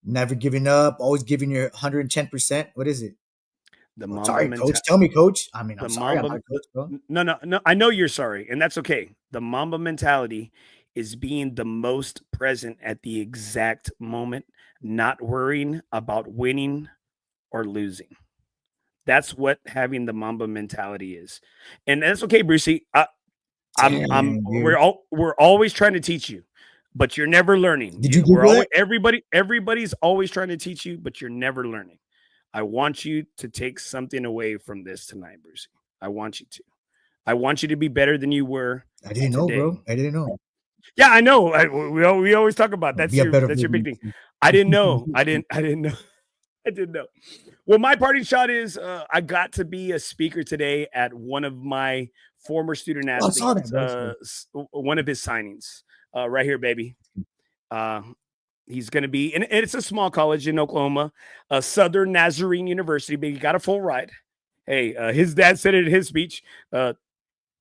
never giving up, always giving your 110%. What is it? Sorry, coach. Tell me, coach. I mean, I'm sorry, I'm not coach, bro. No. I know you're sorry, and that's okay. The Mamba mentality is being the most present at the exact moment, not worrying about winning or losing. That's what having the Mamba mentality is, and that's okay, Brucey. We're always trying to teach you, but you're never learning. Did you Google it? Everybody's always trying to teach you, but you're never learning. I want you to take something away from this tonight, Brucey. I want you to. I want you to be better than you were. I didn't know, bro. I didn't know. Yeah, I know. We always talk about that's your big thing. I didn't know. I didn't know. I didn't know. Well, my parting shot is I got to be a speaker today at one of my former student athletes, one of his signings. Right here, baby. He's going to be, and it's a small college in Oklahoma, Southern Nazarene University, but he got a full ride. Hey, his dad said it in his speech.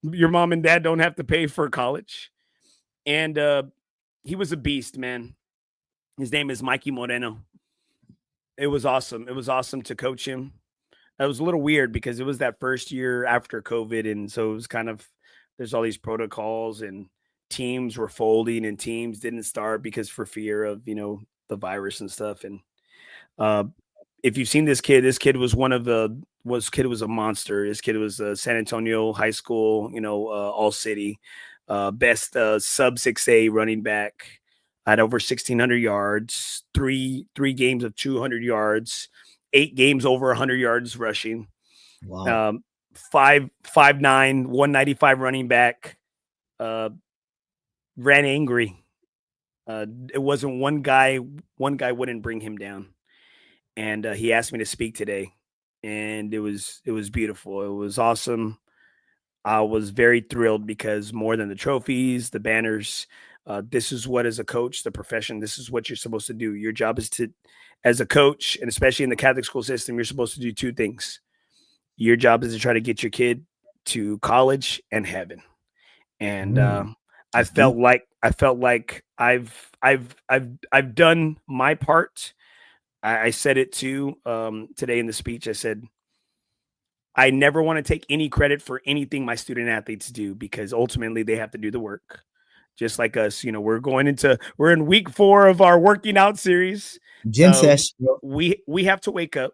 Your mom and dad don't have to pay for college. And he was a beast, man. His name is Mikey Moreno. It was awesome. It was awesome to coach him. It was a little weird because it was that first year after COVID. And so it was kind of, there's all these protocols and teams were folding and teams didn't start because for fear of, the virus and stuff. And if you've seen this kid was was a monster. This kid was a San Antonio high school, all city, best sub 6A running back, had over 1,600 yards, three games of 200 yards, 8 games over 100 yards rushing. Wow. 5'9", 195 running back, ran angry. It wasn't one guy wouldn't bring him down. And he asked me to speak today, and it was beautiful. It was awesome. I was very thrilled because more than the trophies, the banners, this is what, as a coach, the profession, this is what you're supposed to do. Your job is to, as a coach, and especially in the Catholic school system, you're supposed to do 2 things. Your job is to try to get your kid to college and heaven. And I felt like I've done my part. I said it too today in the speech. I said, I never want to take any credit for anything my student athletes do because ultimately they have to do the work. Just like us, we're in week 4 of our working out series. Gym session. We have to wake up.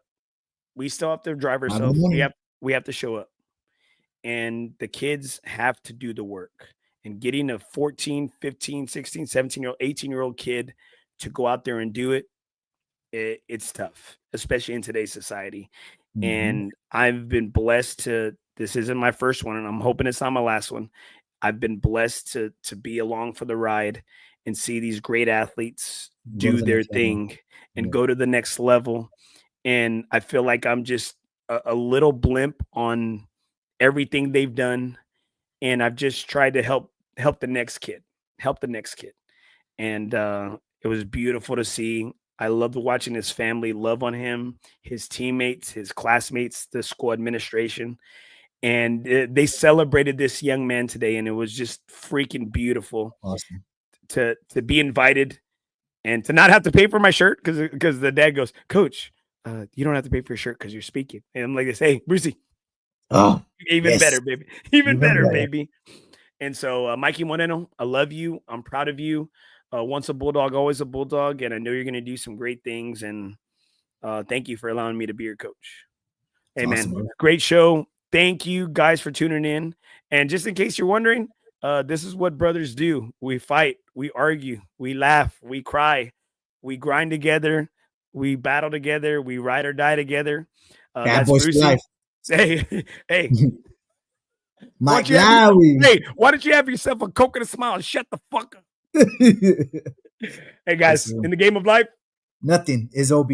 We still have to drive ourselves. We have to show up. And the kids have to do the work. And getting a 14, 15, 16, 17-year-old, 18-year-old kid to go out there and do it, it's tough, especially in today's society. Mm-hmm. And I've been blessed this isn't my first one, and I'm hoping it's not my last one. I've been blessed to be along for the ride and see these great athletes do their thing and go to the next level. And I feel like I'm just a little blimp on everything they've done. And I've just tried to help the next kid. And it was beautiful to see. I loved watching his family love on him, his teammates, his classmates, the school administration. And they celebrated this young man today, and it was just freaking beautiful. Awesome. To be invited and to not have to pay for my shirt because the dad goes, Coach, you don't have to pay for your shirt because you're speaking. And I'm like this, hey, Brucey, Oh, even yes. better, baby. Even better, better. baby. And so, Mikey Moreno, I love you. I'm proud of you. Once a Bulldog, always a Bulldog. And I know you're going to do some great things. And thank you for allowing me to be your coach. Hey, man, awesome, great show. Thank you guys for tuning in. And just in case you're wondering, this is what brothers do. We fight, we argue, we laugh, we cry, we grind together, we battle together, we ride or die together. Bad That's boys for Brucey. life. Hey, hey. Mike Hey, why don't you have yourself a Coke and a smile and shut the fuck up? Lowry. Hey, guys, Yes, in the game of life, nothing is OB.